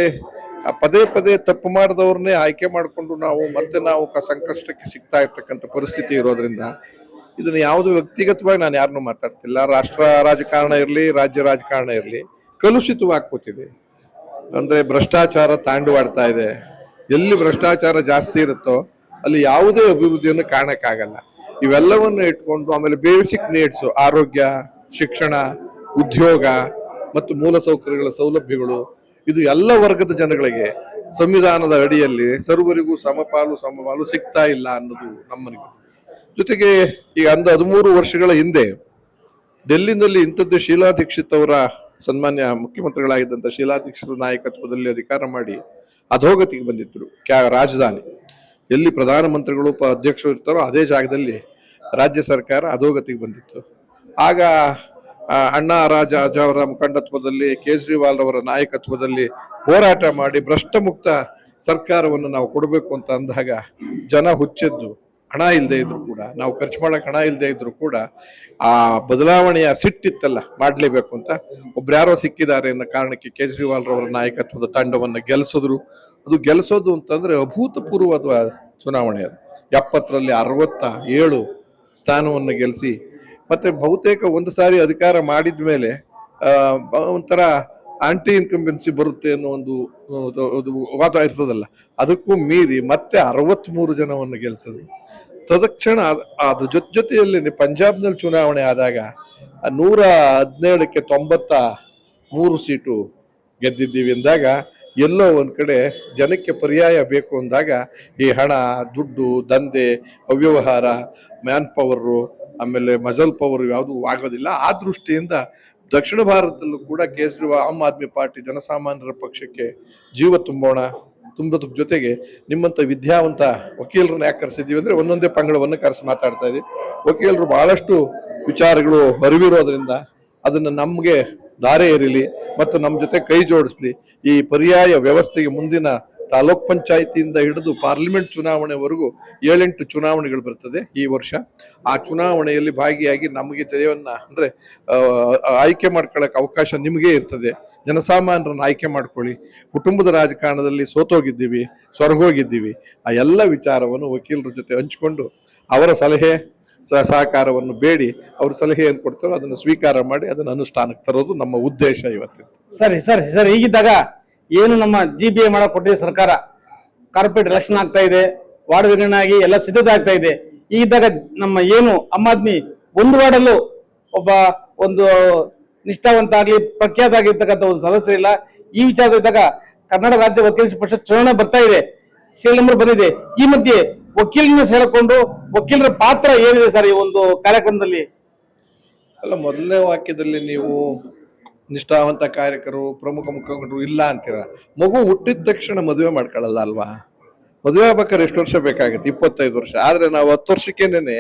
ಪದೇ ಪದೇ ತಪ್ಪು ಮಾಡಿದವ್ರನ್ನೇ ಆಯ್ಕೆ ಮಾಡಿಕೊಂಡು ನಾವು ಸಂಕಷ್ಟಕ್ಕೆ ಸಿಗ್ತಾ ಇರ್ತಕ್ಕಂಥ ಪರಿಸ್ಥಿತಿ ಇರೋದ್ರಿಂದ, ಇದನ್ನ ಯಾವುದು ವ್ಯಕ್ತಿಗತವಾಗಿ ನಾನು ಯಾರನ್ನೂ ಮಾತಾಡ್ತಿಲ್ಲ. ರಾಷ್ಟ್ರ ರಾಜಕಾರಣ ಇರಲಿ, ರಾಜ್ಯ ರಾಜಕಾರಣ ಇರಲಿ, ಕಲುಷಿತವಾಗ್ಕೋತಿದೆ. ಅಂದ್ರೆ ಭ್ರಷ್ಟಾಚಾರ ತಾಂಡವಾಡ್ತಾ ಇದೆ. ಎಲ್ಲಿ ಭ್ರಷ್ಟಾಚಾರ ಜಾಸ್ತಿ ಇರುತ್ತೋ ಅಲ್ಲಿ ಯಾವುದೇ ಅಭಿವೃದ್ಧಿಯನ್ನು ಕಾಣಕ್ಕಾಗಲ್ಲ. ಇವೆಲ್ಲವನ್ನು ಇಟ್ಕೊಂಡು ಆಮೇಲೆ ಬೇಸಿಕ್ ನೀಡ್ಸ್, ಆರೋಗ್ಯ, ಶಿಕ್ಷಣ, ಉದ್ಯೋಗ ಮತ್ತು ಮೂಲಸೌಕರ್ಯಗಳ ಸೌಲಭ್ಯಗಳು, ಇದು ಎಲ್ಲ ವರ್ಗದ ಜನಗಳಿಗೆ ಸಂವಿಧಾನದ ಅಡಿಯಲ್ಲಿ ಸರ್ವರಿಗೂ ಸಮಪಾಲು ಸಿಗ್ತಾ ಇಲ್ಲ ಅನ್ನೋದು ನಮ್ಮನಿಗೆ. ಜೊತೆಗೆ ಈಗ 13 ವರ್ಷಗಳ ಹಿಂದೆ ಡೆಲ್ಲಿನಲ್ಲಿ ಇಂಥದ್ದು ಶೀಲಾ ದೀಕ್ಷಿತ್ ಅವರ, ಸನ್ಮಾನ್ಯ ಮುಖ್ಯಮಂತ್ರಿಗಳಾಗಿದ್ದಂಥ ಶೀಲಾ ದೀಕ್ಷಿತ್ ನಾಯಕತ್ವದಲ್ಲಿ ಅಧಿಕಾರ ಮಾಡಿ ಅಧೋಗತಿಗೆ ಬಂದಿದ್ರು. ರಾಜಧಾನಿ ಎಲ್ಲಿ ಪ್ರಧಾನಮಂತ್ರಿಗಳು ಅಧ್ಯಕ್ಷರು ಇರ್ತಾರೋ ಅದೇ ಜಾಗದಲ್ಲಿ ರಾಜ್ಯ ಸರ್ಕಾರ ಅಧೋಗತಿಗೆ ಬಂದಿತ್ತು. ಆಗ ಅಣ್ಣಾ ರಾಜ ಅವರ ಮುಖಂಡತ್ವದಲ್ಲಿ, ಕೇಜ್ರಿವಾಲ್ ಅವರ ನಾಯಕತ್ವದಲ್ಲಿ ಹೋರಾಟ ಮಾಡಿ ಭ್ರಷ್ಟ ಮುಕ್ತ ಸರ್ಕಾರವನ್ನು ನಾವು ಕೊಡಬೇಕು ಅಂತ ಅಂದಾಗ ಜನ ಹುಚ್ಚೆದ್ದು, ಹಣ ಇಲ್ಲದೆ ಇದ್ರು ಕೂಡ, ನಾವು ಖರ್ಚು ಮಾಡಕ್ ಹಣ ಇಲ್ಲದೆ ಇದ್ರು ಕೂಡ ಆ ಬದಲಾವಣೆಯ ಸಿಟ್ಟಿತ್ತಲ್ಲ, ಮಾಡ್ಲೇಬೇಕು ಅಂತ ಒಬ್ರ್ಯಾರೋ ಸಿಕ್ಕಿದ್ದಾರೆ ಅನ್ನೋ ಕಾರಣಕ್ಕೆ ಕೇಜ್ರಿವಾಲ್ ರವರ ನಾಯಕತ್ವದ ತಂಡವನ್ನ ಗೆಲ್ಲಿಸಿದ್ರು. ಅದು ಗೆಲ್ಲಿಸೋದು ಅಂತಂದ್ರೆ ಅಭೂತಪೂರ್ವವಾದ ಚುನಾವಣೆ. ಅದು 70ರಲ್ಲಿ 67 ಸ್ಥಾನವನ್ನು ಗೆಲ್ಲಿಸಿ, ಮತ್ತೆ ಬಹುತೇಕ ಒಂದು ಸಾರಿ ಅಧಿಕಾರ ಮಾಡಿದ ಮೇಲೆ ಒಂಥರ ಆಂಟಿ ಇನ್ಕಂಬೆನ್ಸಿ ಬರುತ್ತೆ ಅನ್ನೋ ಒಂದು ವಾದ ಇರ್ತದಲ್ಲ, ಅದಕ್ಕೂ ಮೀರಿ ಮತ್ತೆ 63 ಜನವನ್ನು ಗೆಲ್ಲಿಸಿದ್ರು. ತದಕ್ಷಣ ಅದ್ರ ಜೊತೆಯಲ್ಲಿ ಪಂಜಾಬ್ನಲ್ಲಿ ಚುನಾವಣೆ ಆದಾಗ 117ಕ್ಕೆ 93 ಸೀಟು ಗೆದ್ದಿದ್ದೀವಿ ಅಂದಾಗ, ಎಲ್ಲೋ ಒಂದ್ ಕಡೆ ಜನಕ್ಕೆ ಪರ್ಯಾಯ ಬೇಕು ಅಂದಾಗ ಈ ಹಣ, ದುಡ್ಡು, ದಂಧೆ, ಅವ್ಯವಹಾರ, ಮ್ಯಾನ್ ಪವರು, ಆಮೇಲೆ ಮಜಲ್ ಪವರ್ ಯಾವುದು ಆಗೋದಿಲ್ಲ. ಆ ದೃಷ್ಟಿಯಿಂದ ದಕ್ಷಿಣ ಭಾರತದಲ್ಲೂ ಕೂಡ ಕೇಜ್ರಿವಾಲ್, ಆಮ್ ಆದ್ಮಿ ಪಾರ್ಟಿ, ಜನಸಾಮಾನ್ಯರ ಪಕ್ಷಕ್ಕೆ ಜೀವ ತುಂಬೋದ್ರ ಜೊತೆಗೆ ನಿಮ್ಮಂತ ವಿದ್ಯಾವಂತ ವಕೀಲರನ್ನ ಯಾಕೆ ಕರೆಸಿದೀವಿ ಅಂದ್ರೆ, ಒಂದೊಂದೇ ಪಂಗಡವನ್ನು ಕರೆಸಿ ಮಾತಾಡ್ತಾ ಇದೀವಿ. ವಕೀಲರು ಬಹಳಷ್ಟು ವಿಚಾರಗಳು ಅರಿವಿರೋದ್ರಿಂದ ಅದನ್ನ ನಮ್ಗೆ ದಾರೆ ಏರಿಲಿ ಮತ್ತು ನಮ್ಮ ಜೊತೆ ಕೈ ಜೋಡಿಸ್ಲಿ. ಈ ಪರ್ಯಾಯ ವ್ಯವಸ್ಥೆಗೆ ಮುಂದಿನ ತಾಲೂಕ್ ಪಂಚಾಯತಿಯಿಂದ ಹಿಡಿದು ಪಾರ್ಲಿಮೆಂಟ್ ಚುನಾವಣೆವರೆಗೂ 7-8 ಚುನಾವಣೆಗಳು ಬರ್ತದೆ ಈ ವರ್ಷ. ಆ ಚುನಾವಣೆಯಲ್ಲಿ ಭಾಗಿಯಾಗಿ ನಮಗೆ ಜಯವನ್ನ ಅಂದ್ರೆ ಆಯ್ಕೆ ಮಾಡ್ಕೊಳ್ಳಕ್ ಅವಕಾಶ ನಿಮಗೆ ಇರ್ತದೆ. ಜನಸಾಮಾನ್ಯರನ್ನ ಆಯ್ಕೆ ಮಾಡ್ಕೊಳ್ಳಿ. ಕುಟುಂಬದ ರಾಜಕಾರಣದಲ್ಲಿ ಸೋತೋಗಿದ್ದೀವಿ, ಸ್ವರ್ಗೋಗಿದ್ದೀವಿ. ಆ ಎಲ್ಲ ವಿಚಾರವನ್ನು ವಕೀಲರ ಜೊತೆ ಹಂಚಿಕೊಂಡು ಅವರ ಸಲಹೆ ಸಹಕಾರವನ್ನು ಬೇಡಿ, ಅವ್ರ ಸಲಹೆ ಏನ್ ಕೊಡ್ತಾರೋ ಅದನ್ನು ಸ್ವೀಕಾರ ಮಾಡಿ ಅದನ್ನು ಅನುಷ್ಠಾನಕ್ಕೆ ತರೋದು ನಮ್ಮ ಉದ್ದೇಶ ಇವತ್ತಿನ. ಸರಿ ಹೀಗಿದ್ದಾಗ ಏನು ನಮ್ಮ GBA ಮಾಡಕ್ ಕೊಟ್ಟಿದೆ ಸರ್ಕಾರ, ಕಾರ್ಪೊರೇಟ್ ಎಲೆಕ್ಷನ್ ಆಗ್ತಾ ಇದೆ, ವಾರ್ಡ್ ವಿಂಗಡಣೆ ಆಗಿ ಎಲ್ಲ ಸಿದ್ಧತೆ ಆಗ್ತಾ ಇದೆ. ಈಗಿದ್ದಾಗ ನಮ್ಮ ಏನು ಆಮ್ ಆದ್ಮಿ ಒಂದು ವಾರ್ಡಲ್ಲೂ ಒಂದು ನಿಷ್ಠಾವಂತ ಆಗ್ಲಿ ಪ್ರಖ್ಯಾತ ಆಗಿರ್ತಕ್ಕಂಥ ಒಂದು ಸದಸ್ಯರು ಇಲ್ಲ. ಈ ವಿಚಾರದಿದ್ದಾಗ ಕರ್ನಾಟಕ ರಾಜ್ಯ ವಕೀಲ ಪರಿಷತ್ ಚುನಾವಣೆ ಬರ್ತಾ ಇದೆ, ಸೇಲ್ ನಂಬರ್ ಬಂದಿದೆ. ಈ ಮಧ್ಯೆ ವಕೀಲರನ್ನ ಸೇರಿಕೊಂಡು ವಕೀಲರ ಪಾತ್ರ ಏನಿದೆ ಸರ್ ಈ ಒಂದು ಕಾರ್ಯಕ್ರಮದಲ್ಲಿ? ಅಲ್ಲ, ಮೊದಲನೇ ವಾಕ್ಯದಲ್ಲಿ ನೀವು ನಿಷ್ಠಾವಂತ ಕಾರ್ಯಕರು, ಪ್ರಮುಖ ಮುಖಂಡರು ಇಲ್ಲ ಅಂತೀರ. ಮಗು ಹುಟ್ಟಿದ ತಕ್ಷಣ ಮದುವೆ ಮಾಡ್ಕೊಳ್ಳಲ್ಲ ಅಲ್ವಾ? ಮದುವೆ ಆಗ್ಬೇಕಾದ್ರೆ ಎಷ್ಟು ವರ್ಷ ಬೇಕಾಗುತ್ತೆ? 25 ವರ್ಷ. ಆದ್ರೆ ನಾವು 10 ವರ್ಷಕ್ಕೇನೆ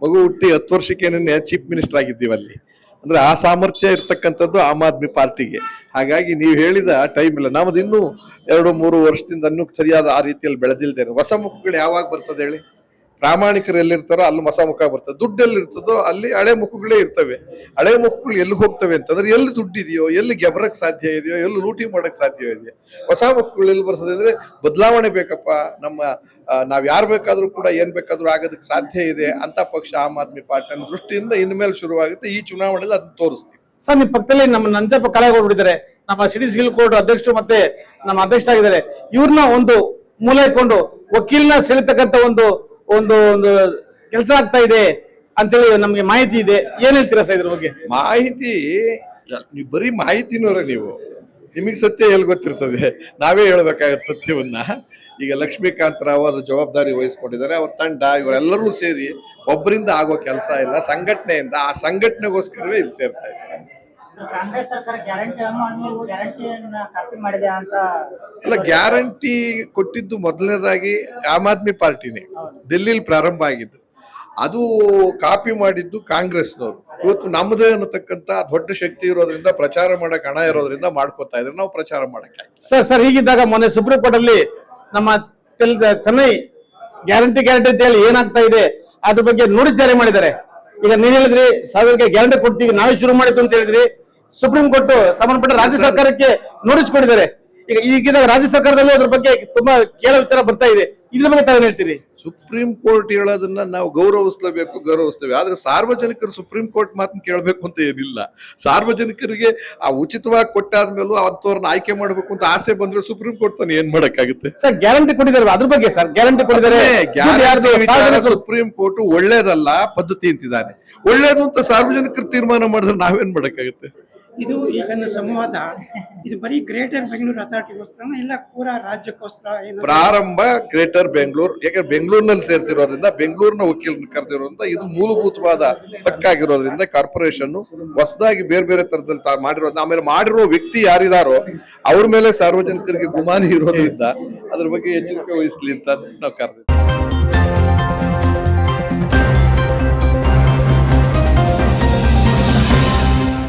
ಮಗು ಹುಟ್ಟಿ 10 ವರ್ಷಕ್ಕೇನೆ ಚೀಫ್ ಮಿನಿಸ್ಟರ್ ಆಗಿದ್ದೀವಿ ಅಲ್ಲಿ. ಅಂದ್ರೆ ಆ ಸಾಮರ್ಥ್ಯ ಇರ್ತಕ್ಕಂಥದ್ದು ಆಮ್ ಆದ್ಮಿ ಪಾರ್ಟಿಗೆ. ಹಾಗಾಗಿ ನೀವು ಹೇಳಿದ ಟೈಮ್ ಇಲ್ಲ. ನಮ್ದು ಇನ್ನೂ 2-3 ವರ್ಷದಿಂದ ಇನ್ನೂ ಸರಿಯಾದ ಆ ರೀತಿಯಲ್ಲಿ ಬೆಳೆದಿಲ್ದೇ ಇರೋದು. ಹೊಸ ಮುಖಗಳು ಯಾವಾಗ ಬರ್ತದೆ ಹೇಳಿ? ಪ್ರಾಮಾಣಿಕರು ಎಲ್ಲಿರ್ತಾರೋ ಅಲ್ಲಿ ಹೊಸ ಮುಖ ಬರ್ತದೆ. ದುಡ್ಡು ಎಲ್ಲಿರ್ತದೋ ಅಲ್ಲಿ ಹಳೆ ಮುಖಗಳೇ ಇರ್ತವೆ. ಹಳೆ ಮುಖಗಳು ಎಲ್ಲಿ ಹೋಗ್ತವೆ ಅಂತಂದ್ರೆ, ಎಲ್ಲಿ ದುಡ್ಡಿದೆಯೋ, ಎಲ್ಲಿ ಗೆಬರಕ್ ಸಾಧ್ಯ ಇದೆಯೋ, ಎಲ್ಲಿ ಲೂಟಿ ಮಾಡಕ್ ಸಾಧ್ಯ ಇದೆಯೋ. ಹೊಸ ಮುಖಗಳು ಎಲ್ಲಿ ಬರ್ತದೆ ಅಂದ್ರೆ, ಬದಲಾವಣೆ ಬೇಕಪ್ಪ, ನಮ್ಮ ನಾವ್ ಯಾರು ಬೇಕಾದ್ರೂ ಕೂಡ ಏನ್ ಬೇಕಾದ್ರೂ ಆಗೋದಕ್ಕೆ ಸಾಧ್ಯ ಇದೆ ಅಂತ ಪಕ್ಷ ಆಮ್ ಆದ್ಮಿ ಪಾರ್ಟಿ ಅನ್ನೋ ದೃಷ್ಟಿಯಿಂದ ಇನ್ಮೇಲೆ ಶುರುವಾಗುತ್ತೆ. ಈ ಚುನಾವಣೆಯಲ್ಲಿ ಅದನ್ನ ತೋರಿಸ್ತೀವಿ. ಸರ್, ನಿಮ್ಮ ಪಕ್ಕದಲ್ಲಿ ನಮ್ಮ ನಂಜಪ್ಪ ಕಾಳೇಗೌಡರು ನಮ್ಮ ಸಿಟಿ ಸಿವಿಲ್ ಕೋರ್ಟ್ ಅಧ್ಯಕ್ಷರು ಮತ್ತೆ ನಮ್ಮ ಅಧ್ಯಕ್ಷರಾಗಿದ್ದಾರೆ. ಇವ್ರನ್ನ ಒಂದು ಮೂಲೆ ಇಟ್ಕೊಂಡು ವಕೀಲನ ಸೆಳಿತಕ್ಕಂತ ಒಂದು ಕೆಲಸ ಆಗ್ತಾ ಇದೆ ಅಂತೇಳಿ ನಮ್ಗೆ ಮಾಹಿತಿ ಇದೆ. ಏನ್ ಹೇಳ್ತೀರಾ ಸರ್ ಇದ್ರ ಬಗ್ಗೆ? ಮಾಹಿತಿ ನೀವು ಬರೀ ಮಾಹಿತಿನವರೇ ನೀವು, ನಿಮಗೆ ಸತ್ಯ ಎಲ್ಲಿ ಗೊತ್ತಿರ್ತದೆ? ನಾವೇ ಹೇಳ್ಬೇಕಾಗತ್ತೆ ಸತ್ಯವನ್ನ. ಈಗ ಲಕ್ಷ್ಮೀಕಾಂತ್ ರಾವ್ ಅದರ ಜವಾಬ್ದಾರಿ ವಹಿಸ್ಕೊಂಡಿದ್ದಾರೆ, ಅವ್ರ ತಂಡ, ಇವರೆಲ್ಲರೂ ಸೇರಿ ಒಬ್ಬರಿಂದ ಆಗೋ ಕೆಲಸ ಇಲ್ಲ, ಸಂಘಟನೆಯಿಂದ. ಆ ಸಂಘಟನೆಗೋಸ್ಕರವೇ ಇಲ್ಲಿ ಸೇರ್ತಾ ಇದ್ದಾರೆ. ಕಾಂಗ್ರೆಸ್ ಸರ್ಕಾರ ಗ್ಯಾರಂಟಿ ಗ್ಯಾರಂಟಿಯನ್ನ ಕಾಪಿ ಮಾಡಿದೆ ಅಂತ ಅಲ್ಲ, ಗ್ಯಾರಂಟಿ ಕೊಟ್ಟಿದ್ದು ಮೊದಲನೇದಾಗಿ ಆಮ್ ಆದ್ಮಿ ಪಾರ್ಟಿನೇ ಡೆಲ್ಲಿಲಿ ಪ್ರಾರಂಭ ಆಗಿದ್ದು. ಅದು ಕಾಪಿ ಮಾಡಿದ್ದು ಕಾಂಗ್ರೆಸ್ನವರು. ಇವತ್ತು ನಮ್ಮದೇ ಅನ್ನತಕ್ಕಂತ ದೊಡ್ಡ ಶಕ್ತಿ ಇರೋದ್ರಿಂದ, ಪ್ರಚಾರ ಮಾಡಕ್ ಹಣ ಇರೋದ್ರಿಂದ ಮಾಡ್ಕೋತಾ ಇದ್ರೆ ನಾವು ಪ್ರಚಾರ ಮಾಡಕ್ಕೆ. ಸರ್ ಹೀಗಿದ್ದಾಗ ಮೊನ್ನೆ ಸುಪ್ರೀಂ ಕೋರ್ಟ್ ಅಲ್ಲಿ ನಮ್ಮ ಚೆನ್ನೈ ಗ್ಯಾರಂಟಿ ಅಂತ ಹೇಳಿ ಏನಾಗ್ತಾ ಇದೆ ಅದ್ರ ಬಗ್ಗೆ ನೋಟಿಸ್ ಜಾರಿ ಮಾಡಿದ್ದಾರೆ. ಈಗ ನೀವ್ ಹೇಳಿದ್ರಿ ಸಾವಿರಕ್ಕೆ ಗ್ಯಾರಂಟಿ ಕೊಡ್ತೀವಿ, ನಾವೇ ಶುರು ಮಾಡಿದ್ದು ಅಂತ ಹೇಳಿದ್ರಿ. ಸುಪ್ರೀಂ ಕೋರ್ಟ್ ಸಂಬಂಧಪಟ್ಟ ರಾಜ್ಯ ಸರ್ಕಾರಕ್ಕೆ ನೋಟಿಸ್ ಕೊಟ್ಟಿದ್ದಾರೆ. ಈಗಿನ ರಾಜ್ಯ ಸರ್ಕಾರದಲ್ಲೂ ಅದ್ರ ಬಗ್ಗೆ ತುಂಬಾ ಕೇಳೋ ವಿಚಾರ ಬರ್ತಾ ಇದೆ. ಇದ್ರ ಬಗ್ಗೆ ತಾವೇನ್ ಹೇಳ್ತೀರಿ? ಸುಪ್ರೀಂ ಕೋರ್ಟ್ ಹೇಳೋದನ್ನ ನಾವು ಗೌರವಿಸ್ತೇವೆ. ಆದ್ರೆ ಸಾರ್ವಜನಿಕರು ಸುಪ್ರೀಂ ಕೋರ್ಟ್ ಮಾತನ್ನ ಕೇಳಬೇಕು ಅಂತ ಏನಿಲ್ಲ. ಸಾರ್ವಜನಿಕರಿಗೆ ಆ ಉಚಿತವಾಗಿ ಕೊಟ್ಟಾದ್ಮೇಲೂ ಅಂತವ್ರನ್ನ ಆಯ್ಕೆ ಮಾಡ್ಬೇಕು ಅಂತ ಆಸೆ ಬಂದ್ರೆ ಸುಪ್ರೀಂ ಕೋರ್ಟ್ ತಾನು ಏನ್ ಮಾಡಕ್ಕಾಗುತ್ತೆ? ಸರ್ ಗ್ಯಾರಂಟಿ ಕೊಟ್ಟಿದ್ದಾರೆ, ಅದ್ರ ಬಗ್ಗೆ ಸರ್ ಗ್ಯಾರಂಟಿ ಕೊಟ್ಟಿದ್ದಾರೆ. ಸುಪ್ರೀಂ ಕೋರ್ಟ್ ಒಳ್ಳೇದಲ್ಲ ಪದ್ಧತಿ ಅಂತಿದ್ದಾನೆ. ಒಳ್ಳೇದು ಅಂತ ಸಾರ್ವಜನಿಕರು ತೀರ್ಮಾನ ಮಾಡಿದ್ರೆ ನಾವೇನ್ ಮಾಡಕ್ಕಾಗುತ್ತೆ? ಇದು ಈಗ ಸಂವಾದ ಇದು ಬರೀ ಗ್ರೇಟರ್ ಬೆಂಗಳೂರು ಅಥಾರಿಟಿಗೋಸ್ಕರ ಇಲ್ಲ ಪೂರಾ ರಾಜ್ಯಕ್ಕೋಸ್ಕರ? ಪ್ರಾರಂಭ ಗ್ರೇಟರ್ ಬೆಂಗಳೂರು, ಯಾಕಂದ್ರೆ ಬೆಂಗಳೂರಿನಲ್ಲಿ ಸೇರ್ತಿರೋದ್ರಿಂದ, ಬೆಂಗಳೂರಿನ ವಕೀಲರನ್ನ ಕರೆದಿರೋದ್ರಿಂದ, ಇದು ಮೂಲಭೂತವಾದ ಹಕ್ಕಾಗಿರೋದ್ರಿಂದ ಕಾರ್ಪೊರೇಷನ್ ಹೊಸದಾಗಿ ಬೇರೆ ಬೇರೆ ತರದಲ್ಲಿ ಮಾಡಿರೋದು. ಆಮೇಲೆ ಮಾಡಿರೋ ವ್ಯಕ್ತಿ ಯಾರಿದಾರೋ ಅವ್ರ ಮೇಲೆ ಸಾರ್ವಜನಿಕರಿಗೆ ಗುಮಾನಿ ಇರೋದ್ರಿಂದ ಅದ್ರ ಬಗ್ಗೆ ಎಚ್ಚರಿಕೆ ವಹಿಸ್ಲಿ ಅಂತ ನಾವು ಕರೆದಿದ್ದೀವಿ.